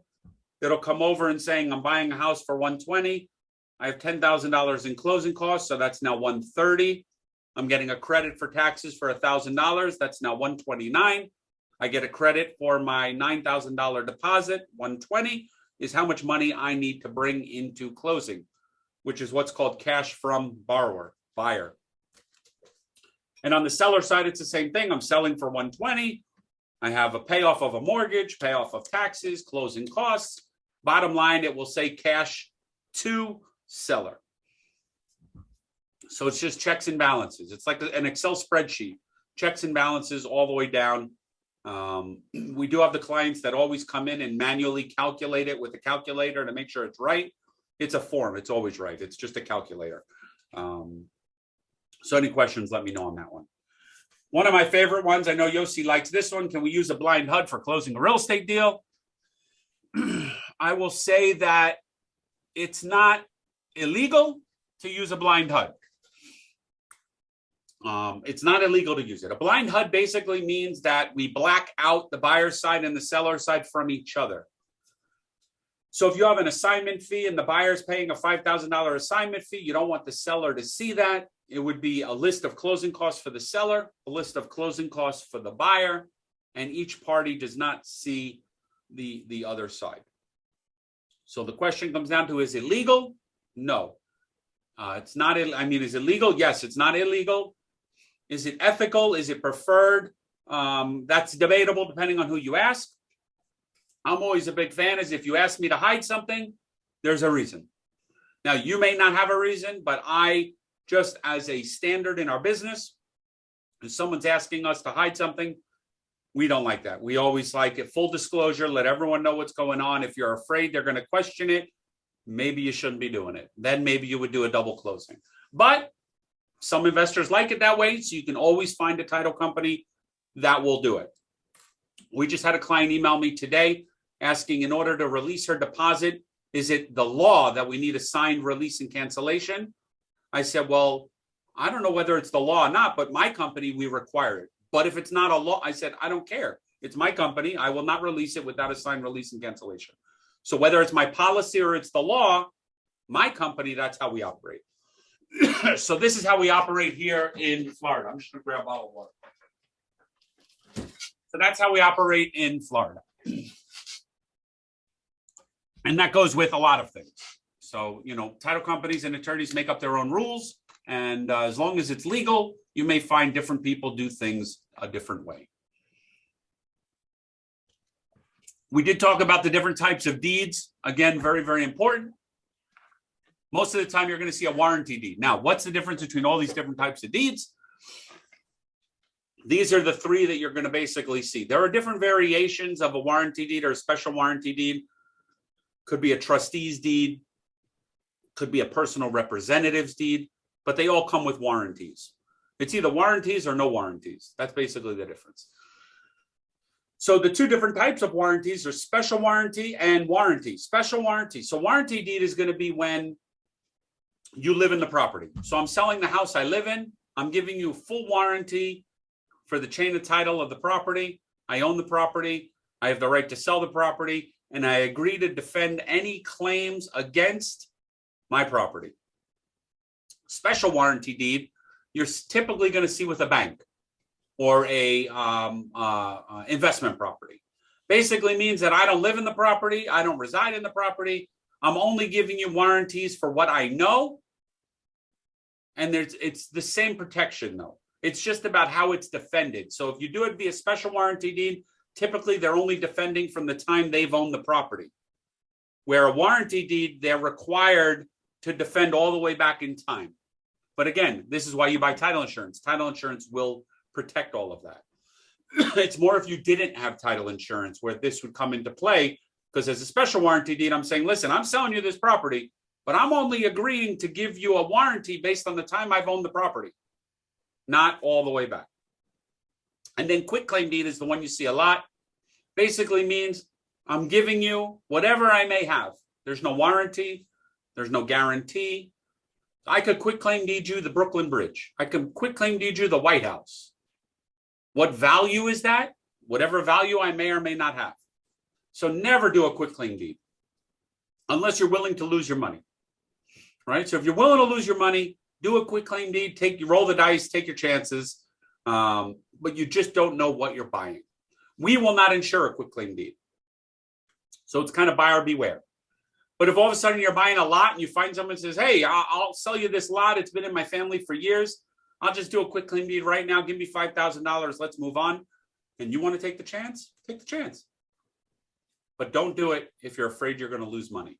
it'll come over and saying, I'm buying a house for $120. I have $10,000 in closing costs, so that's now $130. I'm getting a credit for taxes for $1,000. That's now $129. I get a credit for my $9,000 deposit. $120 is how much money I need to bring into closing, which is what's called cash from buyer. And on the seller side, it's the same thing. I'm selling for $120. I have a payoff of a mortgage, payoff of taxes, closing costs. Bottom line, it will say cash to seller. So it's just checks and balances. It's like an Excel spreadsheet, checks and balances all the way down. We do have the clients that always come in and manually calculate it with a calculator to make sure it's right. It's a form. It's always right. It's just a calculator. So any questions, let me know on that one. One of my favorite ones, I know Yossi likes this one. Can we use a blind HUD for closing a real estate deal? I will say that it's not illegal to use a blind HUD. It's not illegal to use it. A blind HUD basically means that we black out the buyer's side and the seller's side from each other. So if you have an assignment fee and the buyer's paying a $5,000 assignment fee, you don't want the seller to see that. It would be a list of closing costs for the seller, a list of closing costs for the buyer, and each party does not see the other side. So the question comes down to, is it legal? No. It's not, I mean, is it legal? Yes, it's not illegal. Is it ethical? Is it preferred? That's debatable depending on who you ask. I'm always a big fan is if you ask me to hide something, there's a reason. Now, you may not have a reason, but I just as a standard in our business, if someone's asking us to hide something, we don't like that. We always like it full disclosure, let everyone know what's going on. If you're afraid they're going to question it, maybe you shouldn't be doing it. Then maybe you would do a double closing. But some investors like it that way, so you can always find a title company that will do it. We just had a client email me today asking, in order to release her deposit, is it the law that we need a signed release and cancellation? I said, well, I don't know whether it's the law or not, but my company, we require it. But if it's not a law, I said, I don't care. It's my company. I will not release it without a signed release and cancellation. So whether it's my policy or it's the law, my company, that's how we operate. So this is how we operate here in Florida. I'm just going to grab a bottle of water. So that's how we operate in Florida. And that goes with a lot of things. So, you know, title companies and attorneys make up their own rules. And as long as it's legal, you may find different people do things a different way. We did talk about the different types of deeds. Again, very, very important. Most of the time, you're going to see a warranty deed. Now, what's the difference between all these different types of deeds? These are the three that you're going to basically see. There are different variations of a warranty deed or a special warranty deed. Could be a trustee's deed, could be a personal representative's deed, but they all come with warranties. It's either warranties or no warranties. That's basically the difference. So the two different types of warranties are special warranty and warranty. Special warranty. So warranty deed is going to be when you live in the property. So I'm selling the house I live in. I'm giving you full warranty for the chain of title of the property. I own the property. I have the right to sell the property. And I agree to defend any claims against my property. Special warranty deed, you're typically going to see with a bank or a investment property. Basically means that I don't live in the property. I don't reside in the property. I'm only giving you warranties for what I know. And it's the same protection though. It's just about how it's defended. So if you do it via special warranty deed, typically they're only defending from the time they've owned the property. Where a warranty deed, they're required to defend all the way back in time. But again, this is why you buy title insurance. Title insurance will protect all of that. It's more if you didn't have title insurance where this would come into play, because as a special warranty deed, I'm saying, listen, I'm selling you this property, but I'm only agreeing to give you a warranty based on the time I've owned the property, not all the way back. And then quick claim deed is the one you see a lot. Basically means I'm giving you whatever I may have. There's no warranty. There's no guarantee. I could quick claim deed you the Brooklyn Bridge. I could quick claim deed you the White House. What value is that? Whatever value I may or may not have. So never do a quick claim deed unless you're willing to lose your money, right? So if you're willing to lose your money, do a quick claim deed, roll the dice, take your chances, but you just don't know what you're buying. We will not insure a quick claim deed. So it's kind of buyer beware. But if all of a sudden you're buying a lot and you find someone who says, hey, I'll sell you this lot. It's been in my family for years. I'll just do a quick claim deed right now. Give me $5,000. Let's move on. And you want to take the chance? Take the chance. But don't do it if you're afraid you're going to lose money.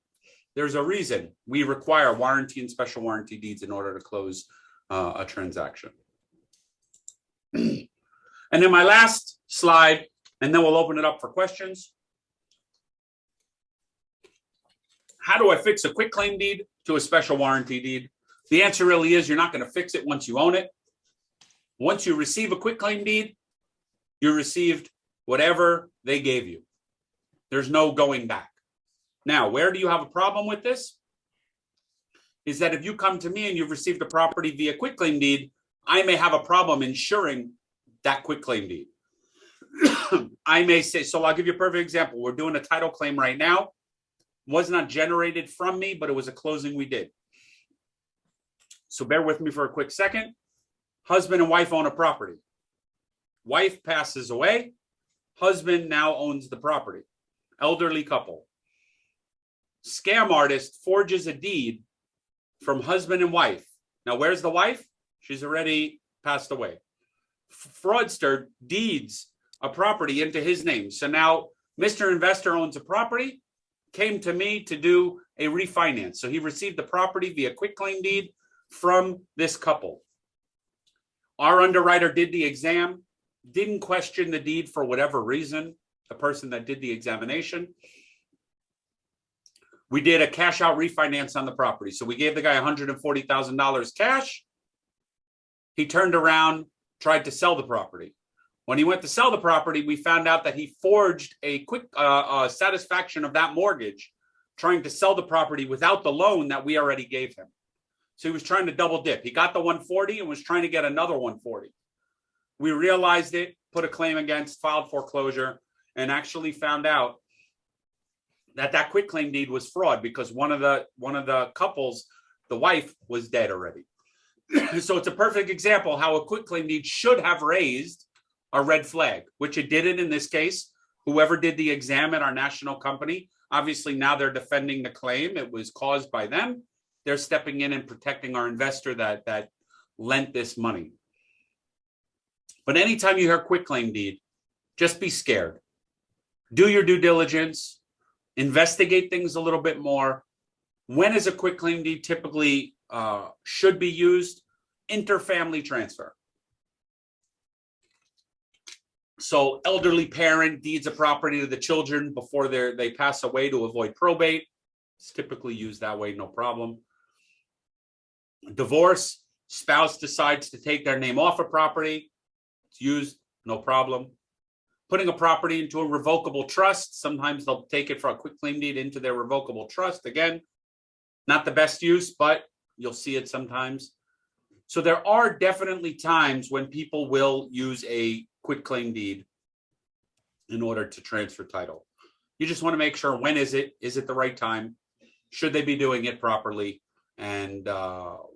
There's a reason we require warranty and special warranty deeds in order to close a transaction. And then my last slide, and then we'll open it up for questions. How do I fix a quick claim deed to a special warranty deed? The answer really is you're not going to fix it once you own it. Once you receive a quitclaim deed, you received whatever they gave you. There's no going back. Now, where do you have a problem with this? Is that if you come to me and you've received a property via quitclaim deed, I may have a problem insuring that quitclaim deed. I may say, so I'll give you a perfect example. We're doing a title claim right now. Was not generated from me, but it was a closing we did. So bear with me for a quick second. Husband and wife own a property. Wife passes away. Husband now owns the property. Elderly couple. Scam artist forges a deed from husband and wife. Now, where's the wife? She's already passed away. Fraudster deeds a property into his name. So now Mr. Investor owns a property, came to me to do a refinance. So he received the property via quitclaim deed from this couple. Our underwriter did the exam, didn't question the deed for whatever reason, the person that did the examination. We did a cash out refinance on the property. So we gave the guy $140,000 cash. He turned around, tried to sell the property. When he went to sell the property, we found out that he forged a quick satisfaction of that mortgage, trying to sell the property without the loan that we already gave him. So he was trying to double dip. He got the 140 and was trying to get another 140. We realized it, put a claim against, filed foreclosure, and actually found out that that quitclaim deed was fraud because one of the couples, the wife, was dead already. So it's a perfect example how a quitclaim deed should have raised a red flag, which it didn't in this case. Whoever did the exam at our national company, obviously now they're defending the claim. It was caused by them. They're stepping in and protecting our investor that lent this money. But anytime you hear quitclaim deed, just be scared. Do your due diligence. Investigate things a little bit more. When is a quitclaim deed typically should be used? Interfamily transfer. So elderly parent deeds a property to the children before they pass away to avoid probate. It's typically used that way, no problem. Divorce, spouse decides to take their name off a property. It's used, no problem. Putting a property into a revocable trust. Sometimes they'll take it for a quitclaim deed into their revocable trust. Again, not the best use, but you'll see it sometimes. So there are definitely times when people will use a quitclaim deed in order to transfer title. You just want to make sure, when is it? Is it the right time? Should they be doing it properly? And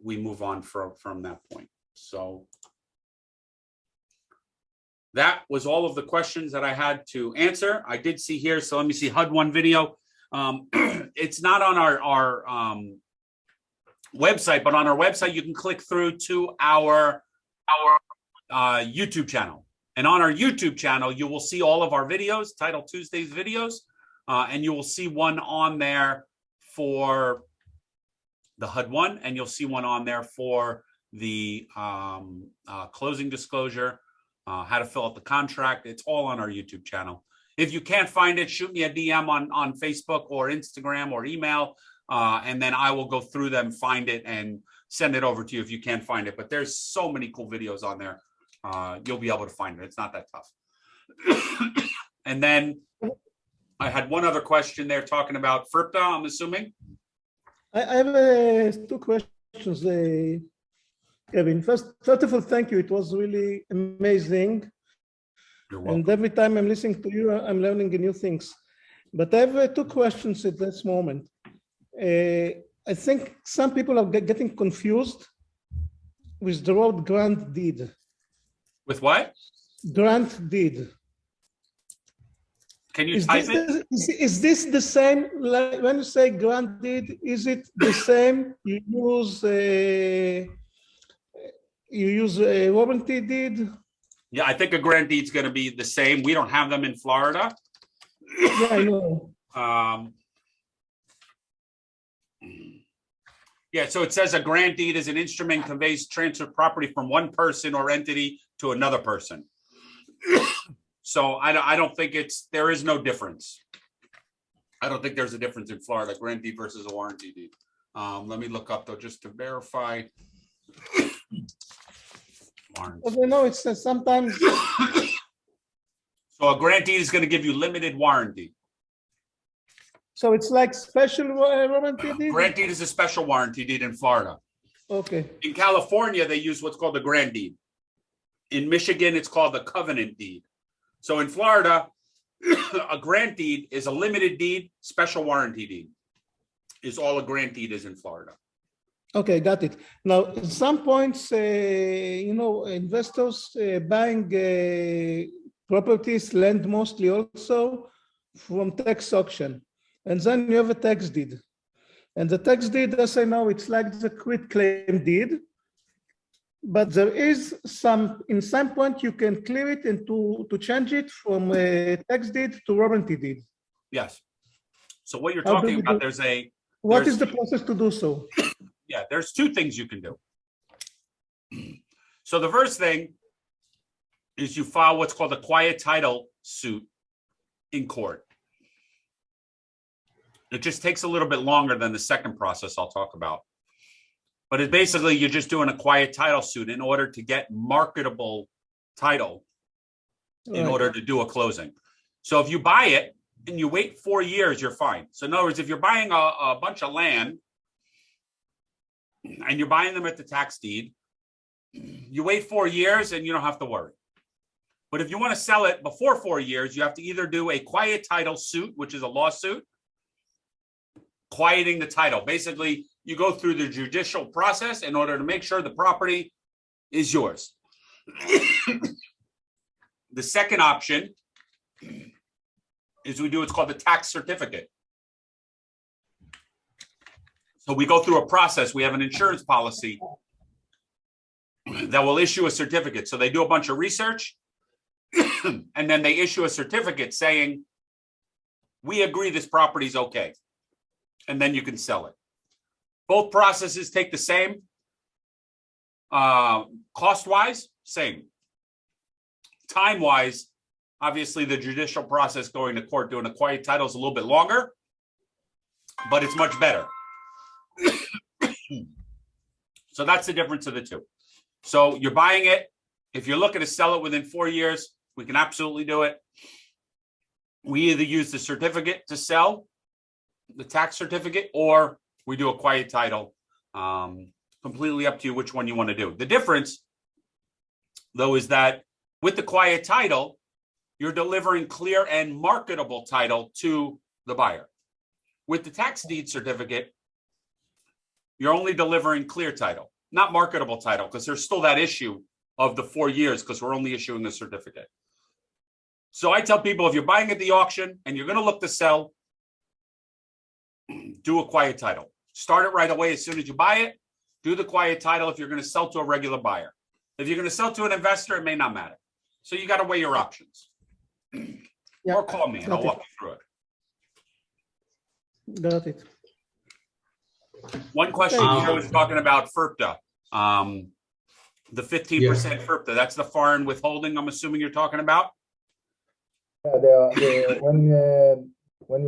we move on from that point. So that was all of the questions that I had to answer. I did see here, so let me see HUD1 video. It's not on our website, but on our website, you can click through to our YouTube channel. And on our YouTube channel, you will see all of our videos, Title Tuesdays videos, and you will see one on there for the HUD1, and you'll see one on there for the closing disclosure, how to fill out the contract. It's all on our YouTube channel. If you can't find it, shoot me a DM on Facebook or Instagram or email, and then I will go through them, find it, and send it over to you if you can't find it. But there's so many cool videos on there. You'll be able to find it. It's not that tough. And then I had one other question there talking about FRPTA, I'm assuming. I have two questions, Kevin. First of all, thank you. It was really amazing. You're welcome. And every time I'm listening to you, I'm learning new things. But I have two questions at this moment. I think some people are getting confused with the word grant deed. With what? Grant deed. Can you type it? Is this the same? Like when you say grant deed, is it the same? You use a warranty deed? Yeah, I think a grant deed is going to be the same. We don't have them in Florida. Yeah, I know. Yeah, so it says a grant deed is an instrument conveys transfer property from one person or entity to another person. So I don't think there is no difference. I don't think there's a difference in Florida, grant deed versus a warranty deed. Let me look up though, just to verify. Well, you know, it's sometimes. So a grant deed is going to give you limited warranty. So it's like special warranty deed? Grant deed is a special warranty deed in Florida. Okay. In California, they use what's called the grant deed. In Michigan, it's called the covenant deed. So in Florida, a grant deed is a limited deed, special warranty deed is all a grant deed is in Florida. Okay, got it. Now, at some points, you know, investors buying properties, land mostly also from tax auction. And then you have a tax deed. And the tax deed, as I know, it's like the quitclaim deed. But there is in some point, you can clear it and to change it from a tax deed to warranty deed. Yes. So what you're talking about, what is the process to do so? Yeah, there's two things you can do. So the first thing is you file what's called a quiet title suit in court. It just takes a little bit longer than the second process I'll talk about. But it's basically you're just doing a quiet title suit in order to get marketable title in order to do a closing. So if you buy it and you wait 4 years, you're fine. So in other words, if you're buying a bunch of land and you're buying them at the tax deed, you wait 4 years and you don't have to worry. But if you want to sell it before 4 years, you have to either do a quiet title suit, which is a lawsuit, quieting the title. Basically, you go through the judicial process in order to make sure the property is yours. The second option is we do what's called the tax certificate. So we go through a process. We have an insurance policy that will issue a certificate. So they do a bunch of research and then they issue a certificate saying, we agree this property is okay. And then you can sell it. Both processes take the same. Cost-wise, same. Time-wise, obviously the judicial process going to court doing a quiet title is a little bit longer, but it's much better. So that's the difference of the two. So you're buying it. If you're looking to sell it within 4 years, we can absolutely do it. We either use the certificate to sell, the tax certificate, or we do a quiet title. Completely up to you which one you want to do. The difference, though, is that with the quiet title, you're delivering clear and marketable title to the buyer. With the tax deed certificate, you're only delivering clear title, not marketable title, because there's still that issue of the 4 years because we're only issuing a certificate. So I tell people, if you're buying at the auction and you're going to look to sell, do a quiet title. Start it right away as soon as you buy it. Do the quiet title if you're going to sell to a regular buyer. If you're going to sell to an investor, it may not matter. So you got to weigh your options. Yeah. Or call me and I'll walk you through it. Got it. One question here was talking about FIRPTA. The 15% FIRPTA. That's the foreign withholding, I'm assuming you're talking about? Yeah, when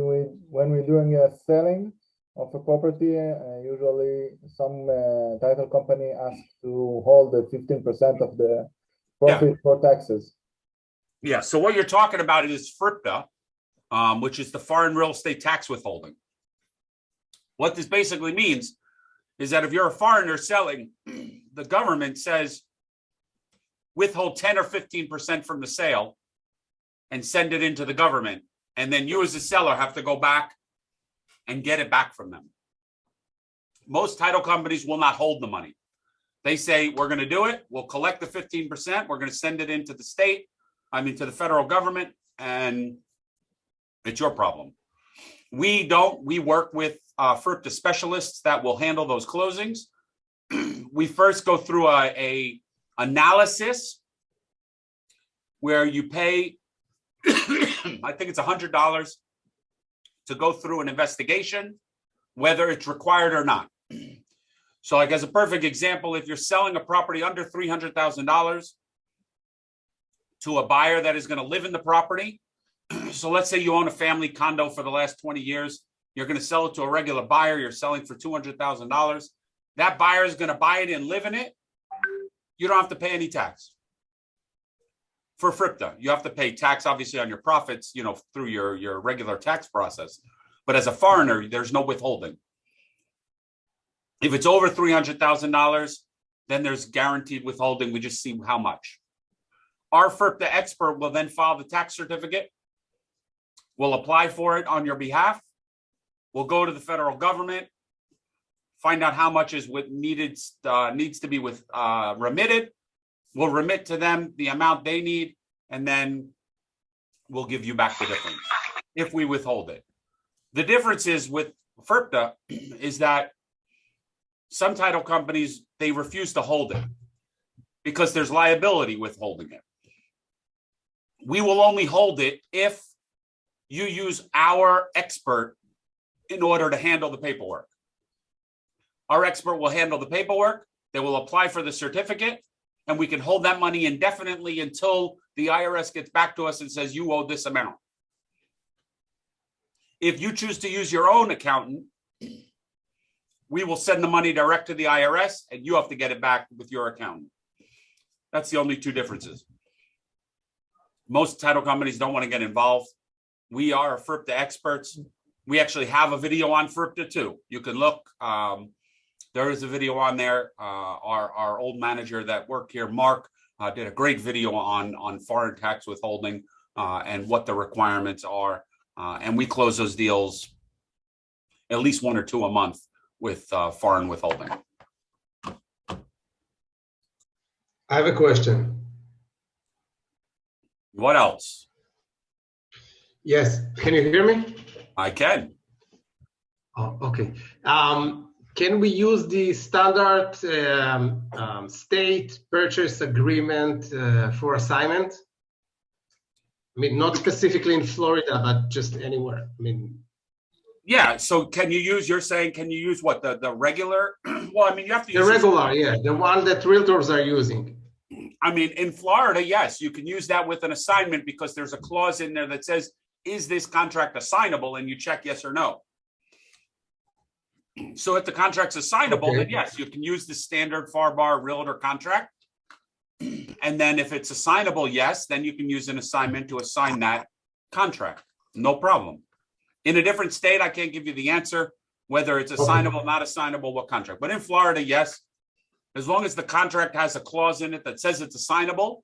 we're doing a selling of a property, usually some title company asks to hold the 15% of the profit for taxes. Yeah, so what you're talking about is FIRPTA, which is the foreign real estate tax withholding. What this basically means is that if you're a foreigner selling, the government says withhold 10 or 15% from the sale and send it into the government. And then you as a seller have to go back and get it back from them. Most title companies will not hold the money. They say, we're going to do it. We'll collect the 15%. We're going to send it into the state, to the federal government, and it's your problem. We don't. We work with FIRPTA specialists that will handle those closings. We first go through a analysis where you pay, I think it's $100 to go through an investigation, whether it's required or not. So like as a perfect example, if you're selling a property under $300,000 to a buyer that is going to live in the property, so let's say you own a family condo for the last 20 years you're going to sell it to a regular buyer, you're selling for $200,000. That buyer is going to buy it and live in it. You don't have to pay any tax. For FRIPTA, you have to pay tax, obviously, on your profits, you know, through your regular tax process. But as a foreigner, there's no withholding. If it's over $300,000, then there's guaranteed withholding. We just see how much. Our FRIPTA expert will then file the tax certificate. We'll apply for it on your behalf. We'll go to the federal government, find out how much is what needs to be remitted. We'll remit to them the amount they need, and then we'll give you back the difference if we withhold it. The difference is with FRIPTA is that some title companies, they refuse to hold it because there's liability with holding it. We will only hold it if you use our expert in order to handle the paperwork. Our expert will handle the paperwork. They will apply for the certificate, and we can hold that money indefinitely until the IRS gets back to us and says, you owe this amount. If you choose to use your own accountant, we will send the money direct to the IRS, and you have to get it back with your accountant. That's the only two differences. Most title companies don't want to get involved. We are FRIPTA experts. We actually have a video on FRIPTA too. You can look. There is a video on there. Our old manager that worked here, Mark, did a great video on foreign tax withholding and what the requirements are. And we close those deals at least 1 or 2 a month with foreign withholding. I have a question. What else? Yes, can you hear me? I can. Oh, okay. Can we use the standard state purchase agreement for assignment? I mean, not specifically in Florida, but just anywhere. I mean, yeah. So can you use? You're saying can you use what the regular? Well, I mean, you have to use the regular, yeah, the one that realtors are using. I mean, in Florida, yes, you can use that with an assignment because there's a clause in there that says, "Is this contract assignable?" And you check yes or no. So if the contract's assignable, then yes, you can use the standard FAR realtor contract. And then if it's assignable, yes, then you can use an assignment to assign that contract. No problem. In a different state, I can't give you the answer, whether it's assignable, not assignable, what contract. But in Florida, yes, as long as the contract has a clause in it that says it's assignable,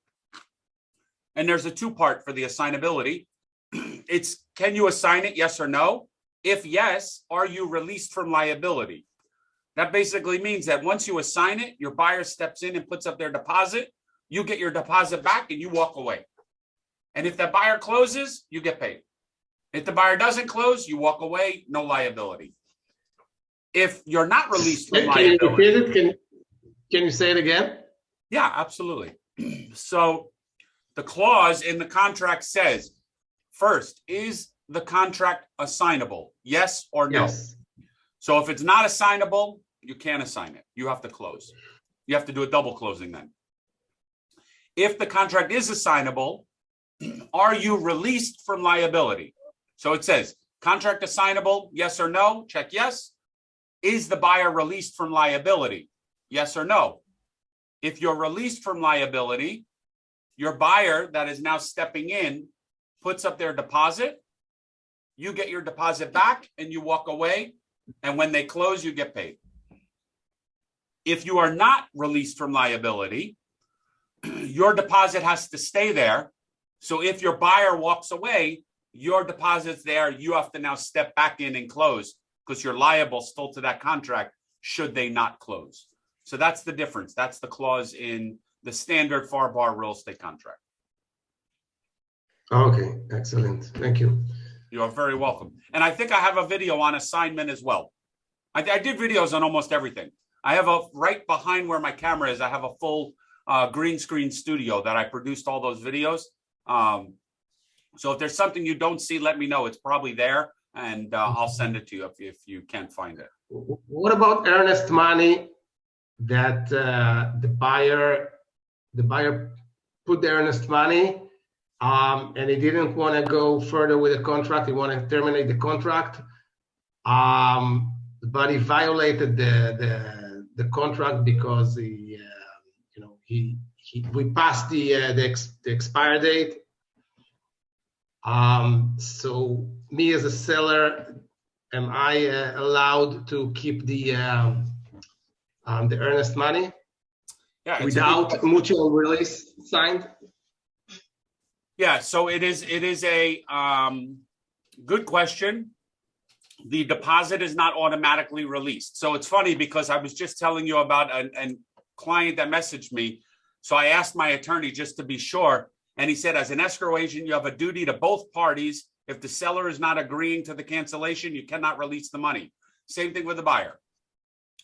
and there's a two-part for the assignability. It's, can you assign it, yes or no? If yes, are you released from liability? That basically means that once you assign it, your buyer steps in and puts up their deposit, you get your deposit back and you walk away. And if that buyer closes, you get paid. If the buyer doesn't close, you walk away, no liability. If you're not released from liability. Can you say it again? Yeah, absolutely. So the clause in the contract says, first, is the contract assignable? Yes or no? Yes. So if it's not assignable, you can't assign it. You have to close. You have to do a double closing then. If the contract is assignable, are you released from liability? So it says, contract assignable, yes or no? Check yes. Is the buyer released from liability? Yes or no? If you're released from liability, your buyer that is now stepping in puts up their deposit, you get your deposit back and you walk away. And when they close, you get paid. If you are not released from liability, your deposit has to stay there. So if your buyer walks away, your deposit's there. You have to now step back in and close because you're liable still to that contract should they not close. So that's the difference. That's the clause in the standard FAR real estate contract. Okay, excellent. Thank you. You are very welcome. And I think I have a video on assignment as well. I did videos on almost everything. I have right behind where my camera is, I have a full green screen studio that I produced all those videos. So if there's something you don't see, let me know. It's probably there, and I'll send it to you if you can't find it. What about earnest money that the buyer put the earnest money and he didn't want to go further with the contract? He wanted to terminate the contract. but he violated the contract because we passed the expire date. So me as a seller, am I allowed to keep the earnest money without mutual release signed? Yeah, so it is a good question. The deposit is not automatically released. So it's funny because I was just telling you about a client that messaged me. So I asked my attorney just to be sure. And he said, as an escrow agent, you have a duty to both parties. If the seller is not agreeing to the cancellation, you cannot release the money. Same thing with the buyer.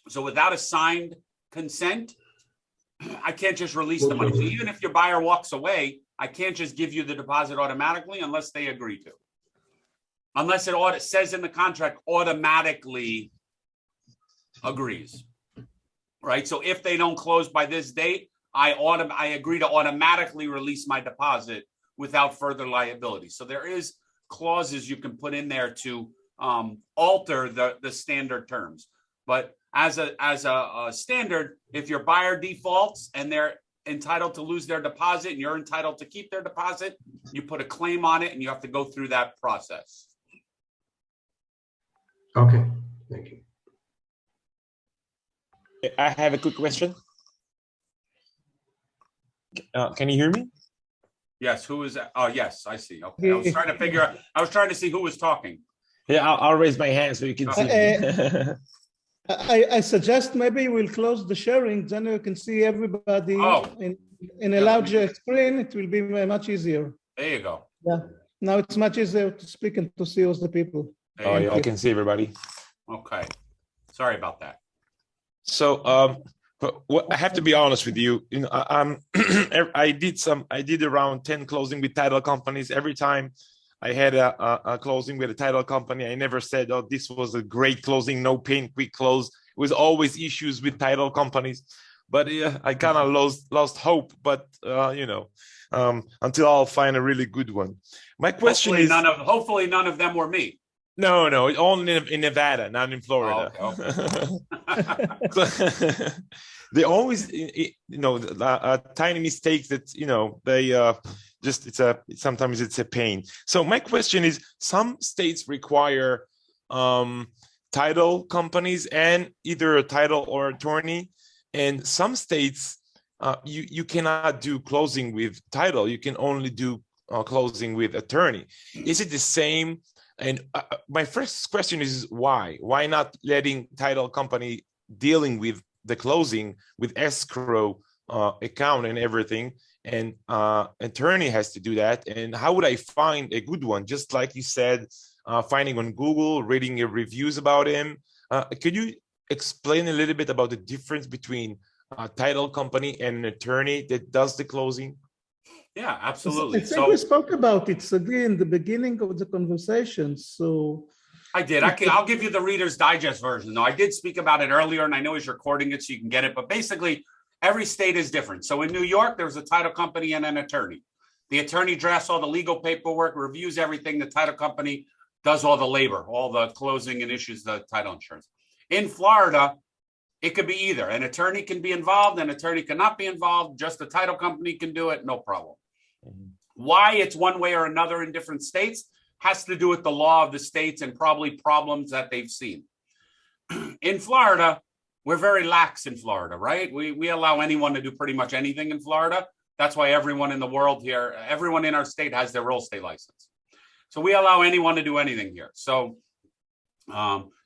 So without a signed consent, I can't just release the money. So even if your buyer walks away, I can't just give you the deposit automatically unless they agree to. Unless it says in the contract automatically agrees, right? So if they don't close by this date, I agree to automatically release my deposit without further liability. So there is clauses you can put in there to alter the standard terms. But as a standard, if your buyer defaults and they're entitled to lose their deposit and you're entitled to keep their deposit, you put a claim on it and you have to go through that process. Okay, thank you. I have a quick question. Can you hear me? Yes, who is that? Oh, yes, I see. Okay, I was trying to figure out, I was trying to see who was talking. Yeah, I'll raise my hand so you can see me. I suggest maybe we'll close the sharing, then you can see everybody in a larger screen. It will be much easier. There you go. Yeah, now it's much easier to speak and to see all the people. Oh yeah, I can see everybody. Okay, sorry about that. So I have to be honest with you. You know, I did around 10 closing with title companies. Every time I had a closing with a title company, I never said, "Oh, this was a great closing, no pain, quick close." It was always issues with title companies, but I kind of lost hope. But until I'll find a really good one. My question is, hopefully none of them were me. No, only in Nevada, not in Florida. Oh, okay. They always, tiny mistakes that they sometimes it's a pain. So my question is, some states require title companies and either a title or attorney, and some states you cannot do closing with title. You can only do closing with attorney. Is it the same? And my first question is why? Why not letting title company dealing with the closing with escrow account and everything, and attorney has to do that? And how would I find a good one? Just like you said, finding on Google, reading your reviews about him. Could you explain a little bit about the difference between a title company and an attorney that does the closing? Yeah, absolutely. I think we spoke about it, Sagi, in the beginning of the conversation. So I did. I'll give you the Reader's Digest version. No, I did speak about it earlier, and I know he's recording it so you can get it. But basically, every state is different. So in New York, there's a title company and an attorney. The attorney drafts all the legal paperwork, reviews everything. The title company does all the labor, all the closing, and issues the title insurance. In Florida, it could be either. An attorney can be involved, an attorney cannot be involved. Just the title company can do it, no problem. Why it's one way or another in different states has to do with the law of the states and probably problems that they've seen. In Florida, we're very lax in Florida, right? We allow anyone to do pretty much anything in Florida. That's why everyone in the world here, everyone in our state has their real estate license. So we allow anyone to do anything here. So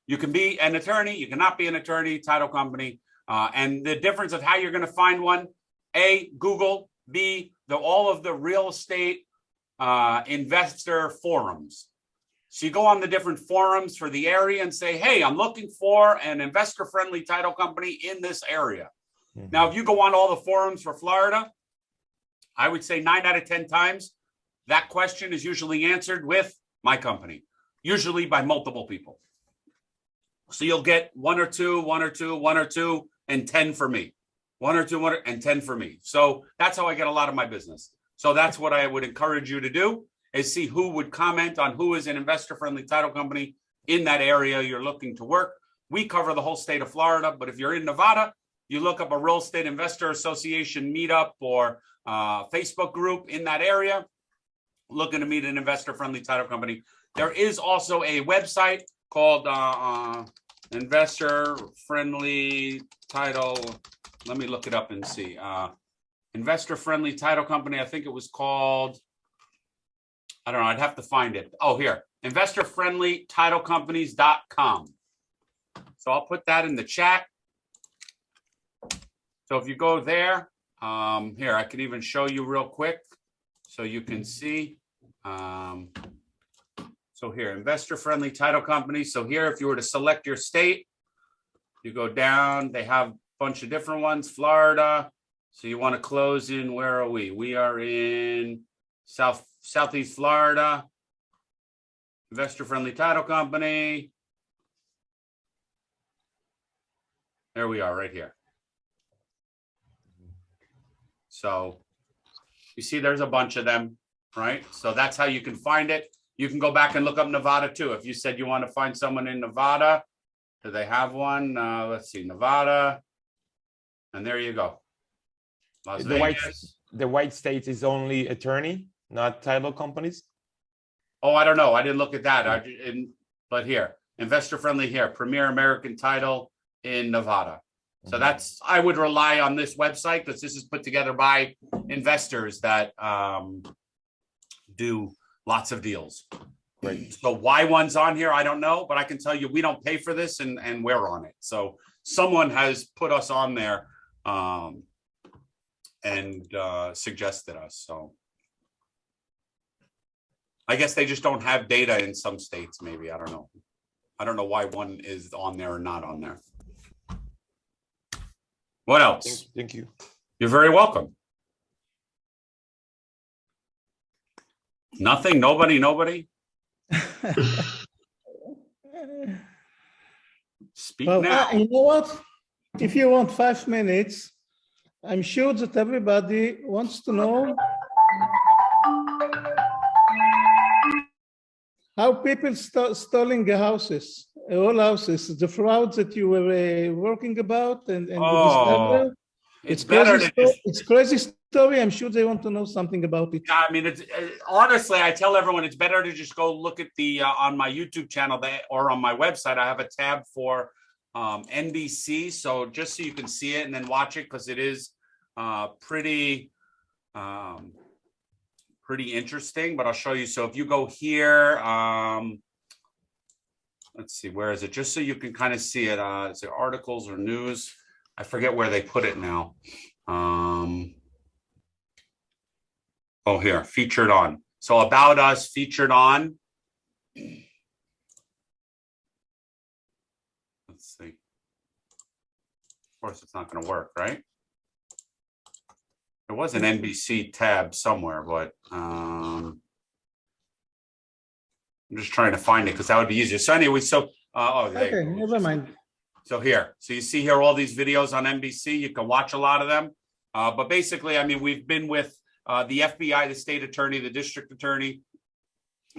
you can be an attorney, you cannot be an attorney, title company. And the difference of how you're going to find one, A, Google, B, all of the real estate investor forums. So you go on the different forums for the area and say, hey, I'm looking for an investor-friendly title company in this area. Mm-hmm. Now, if you go on all the forums for Florida, I would say 9 out of 10 times, that question is usually answered with my company, usually by multiple people. So you'll get 1 or 2, 1 or 2, 1 or 2, and 10 for me. 1 or 2, 1 and 10 for me. So that's how I get a lot of my business. So that's what I would encourage you to do, is see who would comment on who is an investor-friendly title company in that area you're looking to work. We cover the whole state of Florida, but if you're in Nevada, you look up a real estate investor association meetup or Facebook group in that area, looking to meet an investor-friendly title company. There is also a website called Investor-Friendly Title. Let me look it up and see. Investor-Friendly Title Company. I think it was called, I don't know, I'd have to find it. Oh, here, investorfriendlytitlecompanies.com. So I'll put that in the chat. So if you go there, here, I could even show you real quick so you can see. So here, investor-friendly title company. So here, if you were to select your state, you go down, they have a bunch of different ones, Florida. So you want to close in, where are we? We are in Southeast Florida, investor-friendly title company. There we are right here. So you see there's a bunch of them, right? So that's how you can find it. You can go back and look up Nevada too. If you said you want to find someone in Nevada, do they have one? Let's see, Nevada. And there you go. Las Vegas. The white state is only attorney, not title companies? Oh, I don't know. I didn't look at that. But here, investor friendly here, Premier American Title in Nevada. So that's, I would rely on this website because this is put together by investors that do lots of deals. Right. So why one's on here, I don't know, but I can tell you we don't pay for this and we're on it. So someone has put us on there and suggested us. So I guess they just don't have data in some states, maybe. I don't know. I don't know why one is on there or not on there. What else? Thank you. You're very welcome. Nothing? Nobody? Speak now. You know what? If you want 5 minutes, I'm sure that everybody wants to know how people stealing the houses, all houses, the frauds that you were working about, and it's better to just, it's crazy story. I'm sure they want to know something about it. I mean, it's honestly, I tell everyone it's better to just go look at the on my YouTube channel or on my website. I have a tab for NBC, so just so you can see it and then watch it, because it is pretty interesting. But I'll show you. So if you go here, let's see, where is it? Just so you can kind of see it. Is it articles or news? I forget where they put it now. Oh, here, featured on. So about us, featured on. Let's see. Of course, it's not going to work, right? There was an NBC tab somewhere, but I'm just trying to find it because that would be easier. So anyway, so okay, never mind. So here, so you see here all these videos on NBC. You can watch a lot of them. But basically, I mean, we've been with the FBI, the state attorney, the district attorney,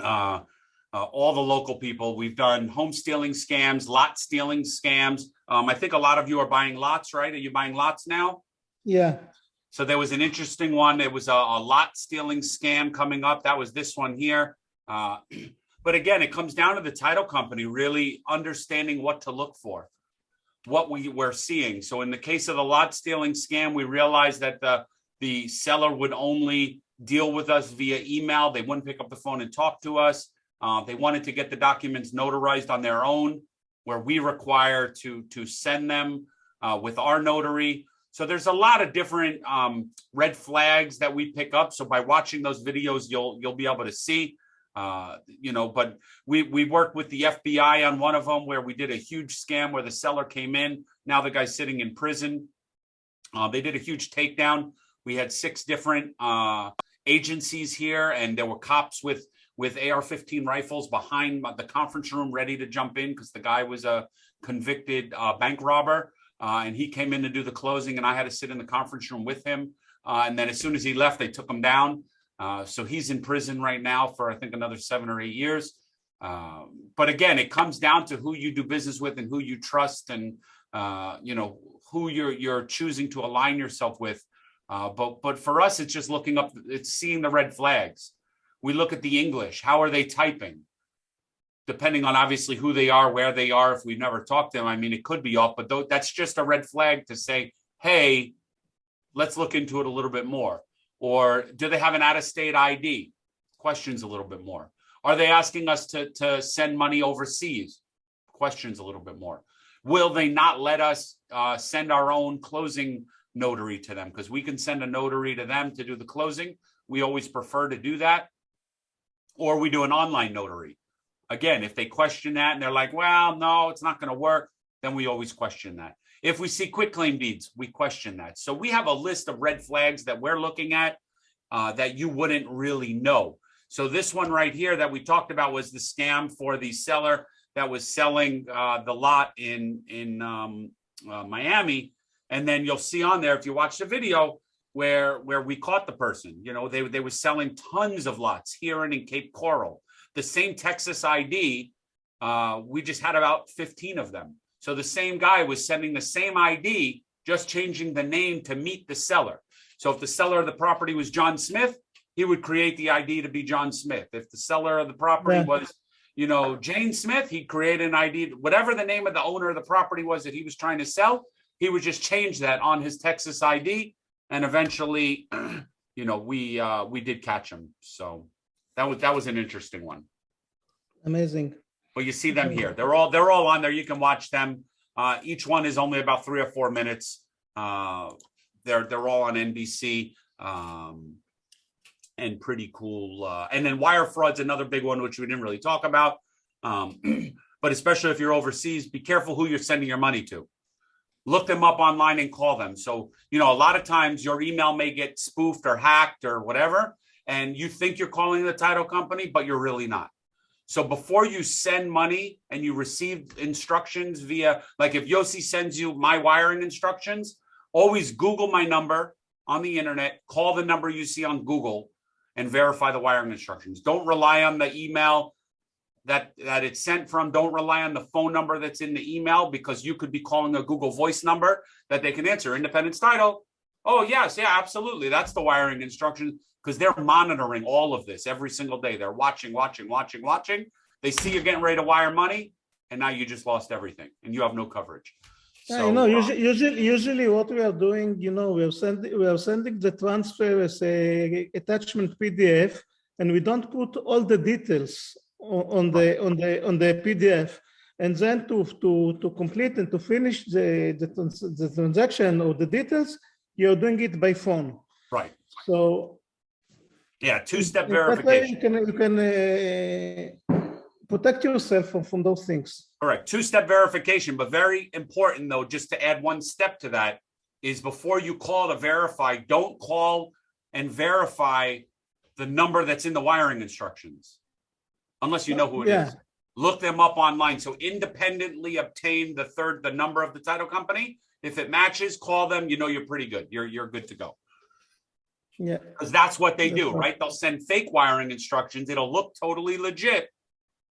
all the local people. We've done home stealing scams, lot stealing scams. I think a lot of you are buying lots, right? Are you buying lots now? Yeah. So there was an interesting one. It was a lot stealing scam coming up. That was this one here. But again, it comes down to the title company really understanding what to look for, what we were seeing. So in the case of the lot stealing scam, we realized that the seller would only deal with us via email. They wouldn't pick up the phone and talk to us. They wanted to get the documents notarized on their own, where we require to send them with our notary. So there's a lot of different red flags that we pick up. So by watching those videos, you'll be able to see. But we worked with the FBI on one of them where we did a huge scam where the seller came in. Now the guy's sitting in prison. They did a huge takedown. We had 6 different agencies here, and there were cops with AR-15 rifles behind the conference room ready to jump in because the guy was a convicted bank robber. And he came in to do the closing, and I had to sit in the conference room with him. And then as soon as he left, they took him down. So he's in prison right now for, I think, another 7 or 8 years. But again, it comes down to who you do business with and who you trust, and who you're choosing to align yourself with. But for us, it's just looking up, it's seeing the red flags. We look at the English. How are they typing? Depending on obviously who they are, where they are, if we've never talked to them, I mean, it could be off, but that's just a red flag to say, hey, let's look into it a little bit more. Or do they have an out-of-state ID? Questions a little bit more. Are they asking us to send money overseas? Questions a little bit more. Will they not let us send our own closing notary to them? Because we can send a notary to them to do the closing. We always prefer to do that. Or we do an online notary. Again, if they question that and they're like, well, no, it's not going to work, then we always question that. If we see quitclaim deeds, we question that. So we have a list of red flags that we're looking at that you wouldn't really know. So this one right here that we talked about was the scam for the seller that was selling the lot in Miami. And then you'll see on there, if you watch the video, where we caught the person. They were selling tons of lots here and in Cape Coral. The same Texas ID, we just had about 15 of them. So the same guy was sending the same ID, just changing the name to meet the seller. So if the seller of the property was John Smith, he would create the ID to be John Smith. If the seller of the property was, Jane Smith, he'd create an ID, whatever the name of the owner of the property was that he was trying to sell, he would just change that on his Texas ID. And eventually, we did catch him. So that was an interesting one. Amazing. Well, you see them here. They're all on there. You can watch them. Each one is only about 3 or 4 minutes. They're all on NBC. And pretty cool. And then wire fraud's another big one, which we didn't really talk about. But especially if you're overseas, be careful who you're sending your money to. Look them up online and call them. So, a lot of times your email may get spoofed or hacked or whatever, and you think you're calling the title company, but you're really not. So before you send money and you receive instructions via, like if Yossi sends you my wiring instructions, always Google my number on the internet, call the number you see on Google, and verify the wiring instructions. Don't rely on the email that it's sent from. Don't rely on the phone number that's in the email, because you could be calling a Google Voice number that they can answer. Independence Title. Oh, yes. Yeah, absolutely. That's the wiring instructions, because they're monitoring all of this every single day. They're watching. They see you're getting ready to wire money, and now you just lost everything and you have no coverage. So, usually what we are doing, we are sending the transfer as a attachment PDF, and we don't put all the details on the PDF, and then to complete and to finish the transaction or the details, you're doing it by phone. Right. So yeah, two-step verification. You can protect yourself from those things. Correct. Two-step verification, but very important though, just to add one step to that, is before you call to verify, don't call and verify the number that's in the wiring instructions, unless you know who it is. Look them up online. So independently obtain the number of the title company. If it matches, call them. You're pretty good. You're good to go. Yeah. Because that's what they do, right? They'll send fake wiring instructions. It'll look totally legit.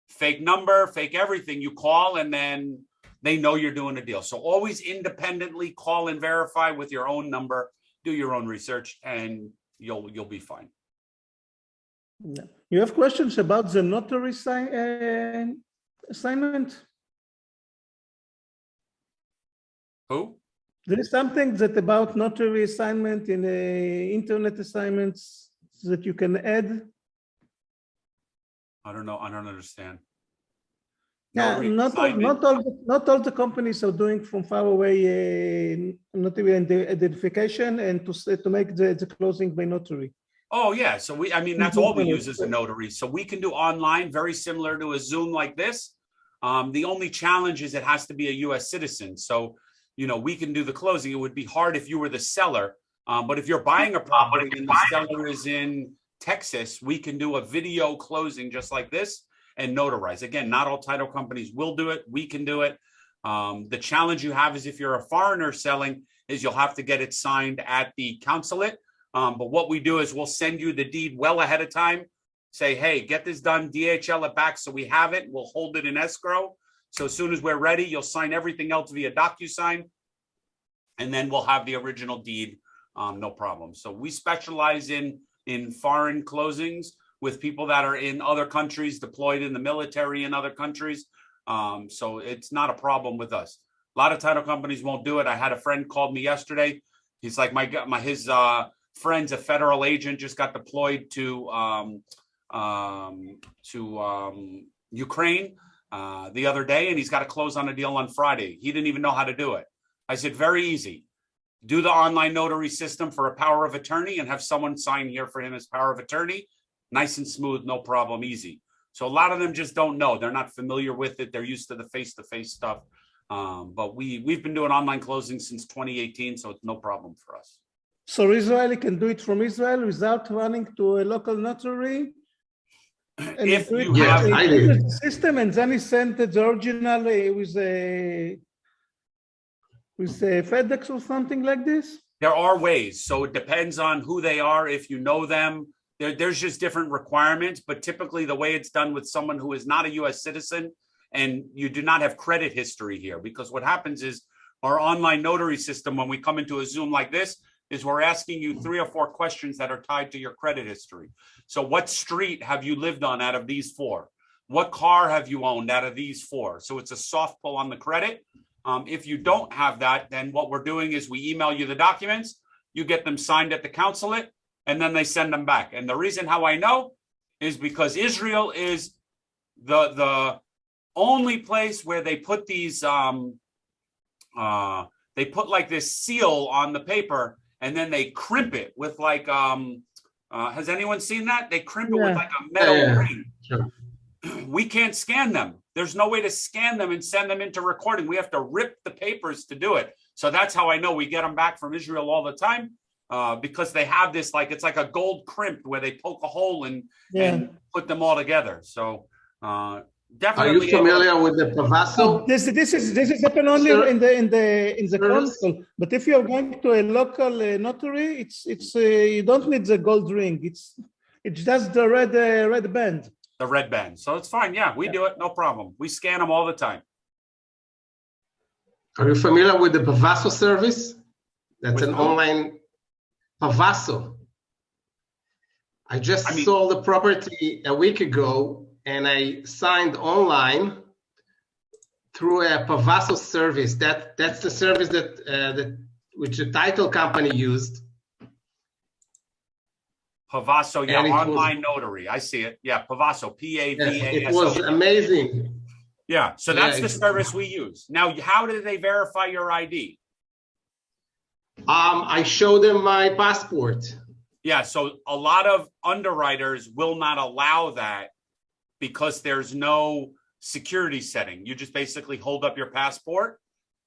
Fake number, fake everything. You call and then they know you're doing a deal. So always independently call and verify with your own number. Do your own research, and you'll be fine. Yeah. You have questions about the notary assignment? Who? There is something that about notary assignment in internet assignments that you can add. I don't know. I don't understand. Yeah, not all the companies are doing from far away notary identification and to make the closing by notary. Oh yeah, so that's all we use as a notary. So we can do online, very similar to a Zoom like this. The only challenge is it has to be a U.S. citizen. So we can do the closing. It would be hard if you were the seller, but if you're buying a property and the seller is in Texas, we can do a video closing just like this and notarize. Again, not all title companies will do it. We can do it. The challenge you have is if you're a foreigner selling, is you'll have to get it signed at the consulate. But what we do is we'll send you the deed well ahead of time, say, hey, get this done, DHL it back so we have it. We'll hold it in escrow. So as soon as we're ready, you'll sign everything else via DocuSign, and then we'll have the original deed, no problem. So we specialize in foreign closings with people that are in other countries, deployed in the military in other countries. So it's not a problem with us. A lot of title companies won't do it. I had a friend called me yesterday. He's like, his friend's a federal agent, just got deployed to Ukraine the other day, and he's got to close on a deal on Friday. He didn't even know how to do it. I said, very easy. Do the online notary system for a power of attorney and have someone sign here for him as power of attorney. Nice and smooth, no problem, easy. So a lot of them just don't know. They're not familiar with it. They're used to the face-to-face stuff. But we've been doing online closings since 2018, so it's no problem for us. So Israeli can do it from Israel without running to a local notary? And If do you it have with the system, and then he sent the original with FedEx or something like this? There are ways. So it depends on who they are. If you know them, there's just different requirements. But typically the way it's done with someone who is not a U.S. citizen and you do not have credit history here, because what happens is our online notary system, when we come into a Zoom like this, is we're asking you 3 or 4 questions that are tied to your credit history. So what street have you lived on out of these 4? What car have you owned out of these 4? So it's a soft pull on the credit. If you don't have that, then what we're doing is we email you the documents, you get them signed at the consulate, and then they send them back. And the reason how I know is because Israel is the only place where they put these, they put like this seal on the paper, and then they crimp it with like, has anyone seen that? They crimp it with like a metal ring. Sure. We can't scan them. There's no way to scan them and send them into recording. We have to rip the papers to do it. So that's how I know we get them back from Israel all the time, because they have this, like, it's like a gold crimp where they poke a hole and put them all together. So definitely. Are you familiar with the Pavasso? This is happen only in the console. But if you're going to a local notary, it's you don't need the gold ring. It's just the red band. The red band. So it's fine. Yeah, we do it. No problem. We scan them all the time. Are you familiar with the Pavasso service? That's an online Pavasso. I just sold the property a week ago, and I signed online through a Pavasso service. That's the service that which the title company used. Pavasso, yeah, online notary. I see it. Yeah, Pavasso, P-A-V-A-S-O. It was amazing. Yeah, so that's the service we use. Now, how did they verify your ID? I showed them my passport. Yeah, so a lot of underwriters will not allow that because there's no security setting. You just basically hold up your passport.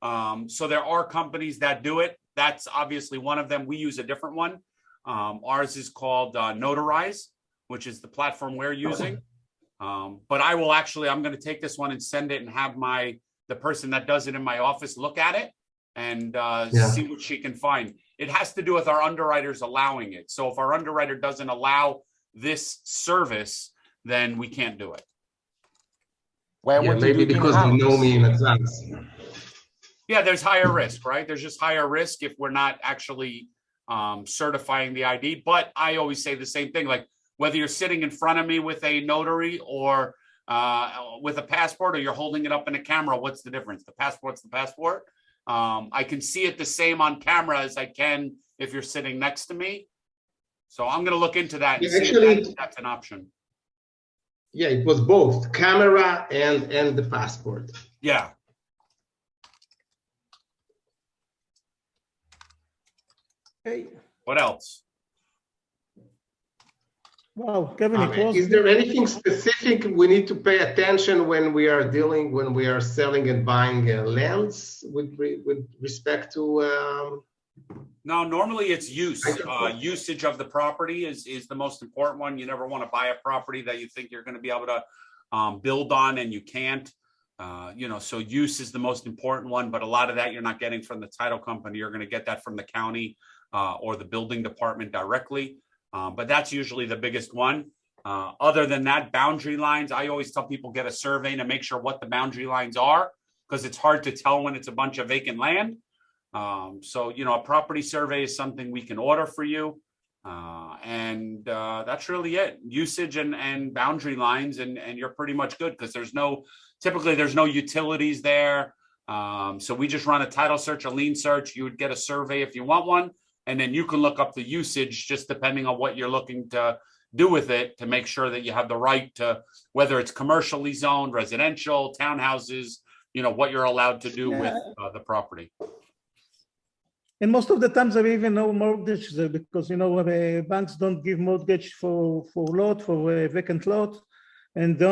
So there are companies that do it. That's obviously one of them. We use a different one. Ours is called Notarize, which is the platform we're using. But I will actually, I'm going to take this one and send it and have the person that does it in my office look at it and see what she can find. It has to do with our underwriters allowing it. So if our underwriter doesn't allow this service, then we can't do it. Why would maybe because they know me in advance. Yeah, there's higher risk, right? There's just higher risk if we're not actually certifying the ID. But I always say the same thing, like whether you're sitting in front of me with a notary or with a passport, or you're holding it up in a camera, what's the difference? The passport's the passport. I can see it the same on camera as I can if you're sitting next to me. So I'm going to look into that and see if that's an option. Yeah, it was both camera and the passport. Yeah. Hey. What else? Wow, Kevin, is there anything specific we need to pay attention when we are selling and buying lands with respect to? No, normally it's use. Usage of the property is the most important one. You never want to buy a property that you think you're going to be able to build on and you can't. So use is the most important one, but a lot of that you're not getting from the title company. You're going to get that from the county or the building department directly. But that's usually the biggest one. Other than that, boundary lines, I always tell people get a survey to make sure what the boundary lines are, because it's hard to tell when it's a bunch of vacant land. So, you know, a property survey is something we can order for you. And that's really it. Usage and boundary lines, and you're pretty much good, because typically there's no utilities there. So we just run a title search, a lien search. You would get a survey if you want one, and then you can look up the usage just depending on what you're looking to do with it, to make sure that you have the right to, whether it's commercially zoned, residential, townhouses, you know, what you're allowed to do with the property. And most of the times there are even no mortgage there, because, you know, banks don't give mortgage for a vacant lot. And the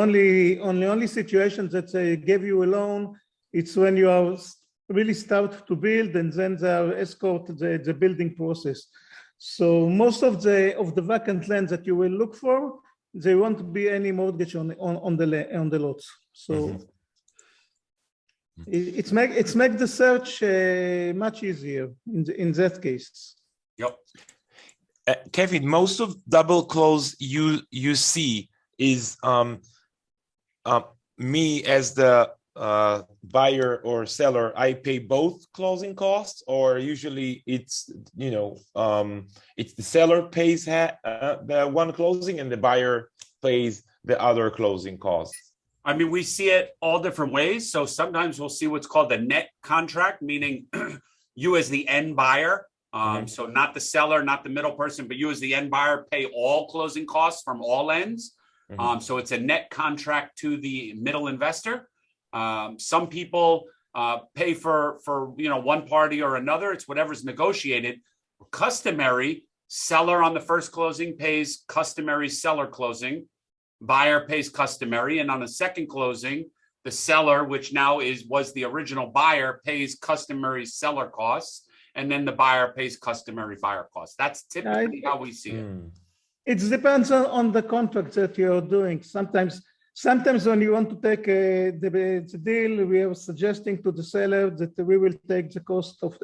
only situation that they give you a loan, it's when you are really start to build, and then they are escort the building process. So most of the vacant land that you will look for, there won't be any mortgage on the lots. So it's make the search much easier in that case. Yep. Kevin, most of double close you see is me as the buyer or seller, I pay both closing costs, or usually it's, you know, it's the seller pays the one closing and the buyer pays the other closing costs. I mean, we see it all different ways. So sometimes we'll see what's called the net contract, meaning you as the end buyer. So not the seller, not the middle person, but you as the end buyer pay all closing costs from all ends. So it's a net contract to the middle investor. Some people pay for you know, one party or another. It's whatever's negotiated. Customary, seller on the first closing pays customary seller closing. Buyer pays customary, and on the second closing, the seller, which now was the original buyer, pays customary seller costs, and then the buyer pays customary buyer costs. That's typically how we see it. It depends on the contract that you're doing. Sometimes when you want to take the deal, we are suggesting to the seller that we will take the cost of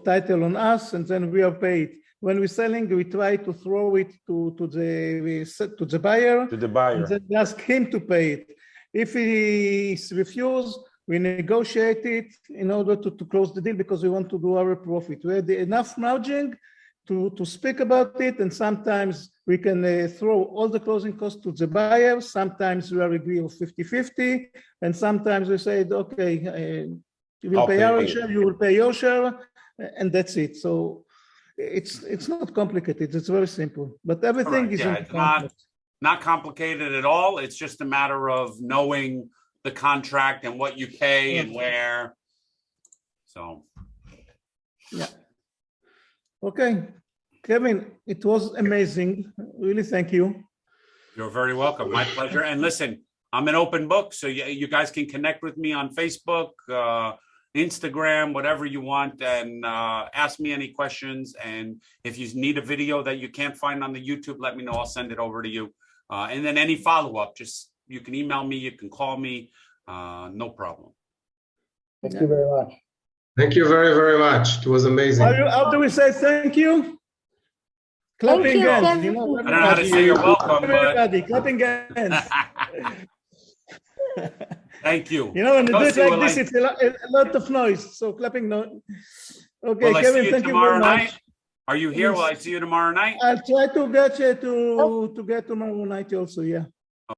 title on us, and then we are paid. When we're selling, we try to throw it to the buyer. To the buyer. And then we ask him to pay it. If he refuses, we negotiate it in order to close the deal, because we want to do our profit. We have enough margin to speak about it, and sometimes we can throw all the closing costs to the buyer. Sometimes we are agree of 50-50, and sometimes we say, okay, you will pay our share, you will pay your share, and that's it. So it's not complicated. It's very simple, but everything is not complicated at all. It's just a matter of knowing the contract and what you pay and where. So, yeah. Okay, Kevin, it was amazing. Really, thank you. You're very welcome. My pleasure. And listen, I'm an open book, so you guys can connect with me on Facebook, Instagram, whatever you want, and ask me any questions. And if you need a video that you can't find on the YouTube, let me know. I'll send it over to you. And then any follow-up, just you can email me, you can call me, no problem. Thank you very much. Thank you very, very much. It was amazing. How do we say thank you? Clapping hands. You know, I don't know how to say you're welcome, everybody, clapping hands. Thank you. You know, when you do it like this, it's a lot of noise. So clapping no. Okay, Kevin, thank you very much. Are you here? Will I see you tomorrow night? I'll try to get you to get tomorrow night also. Yeah.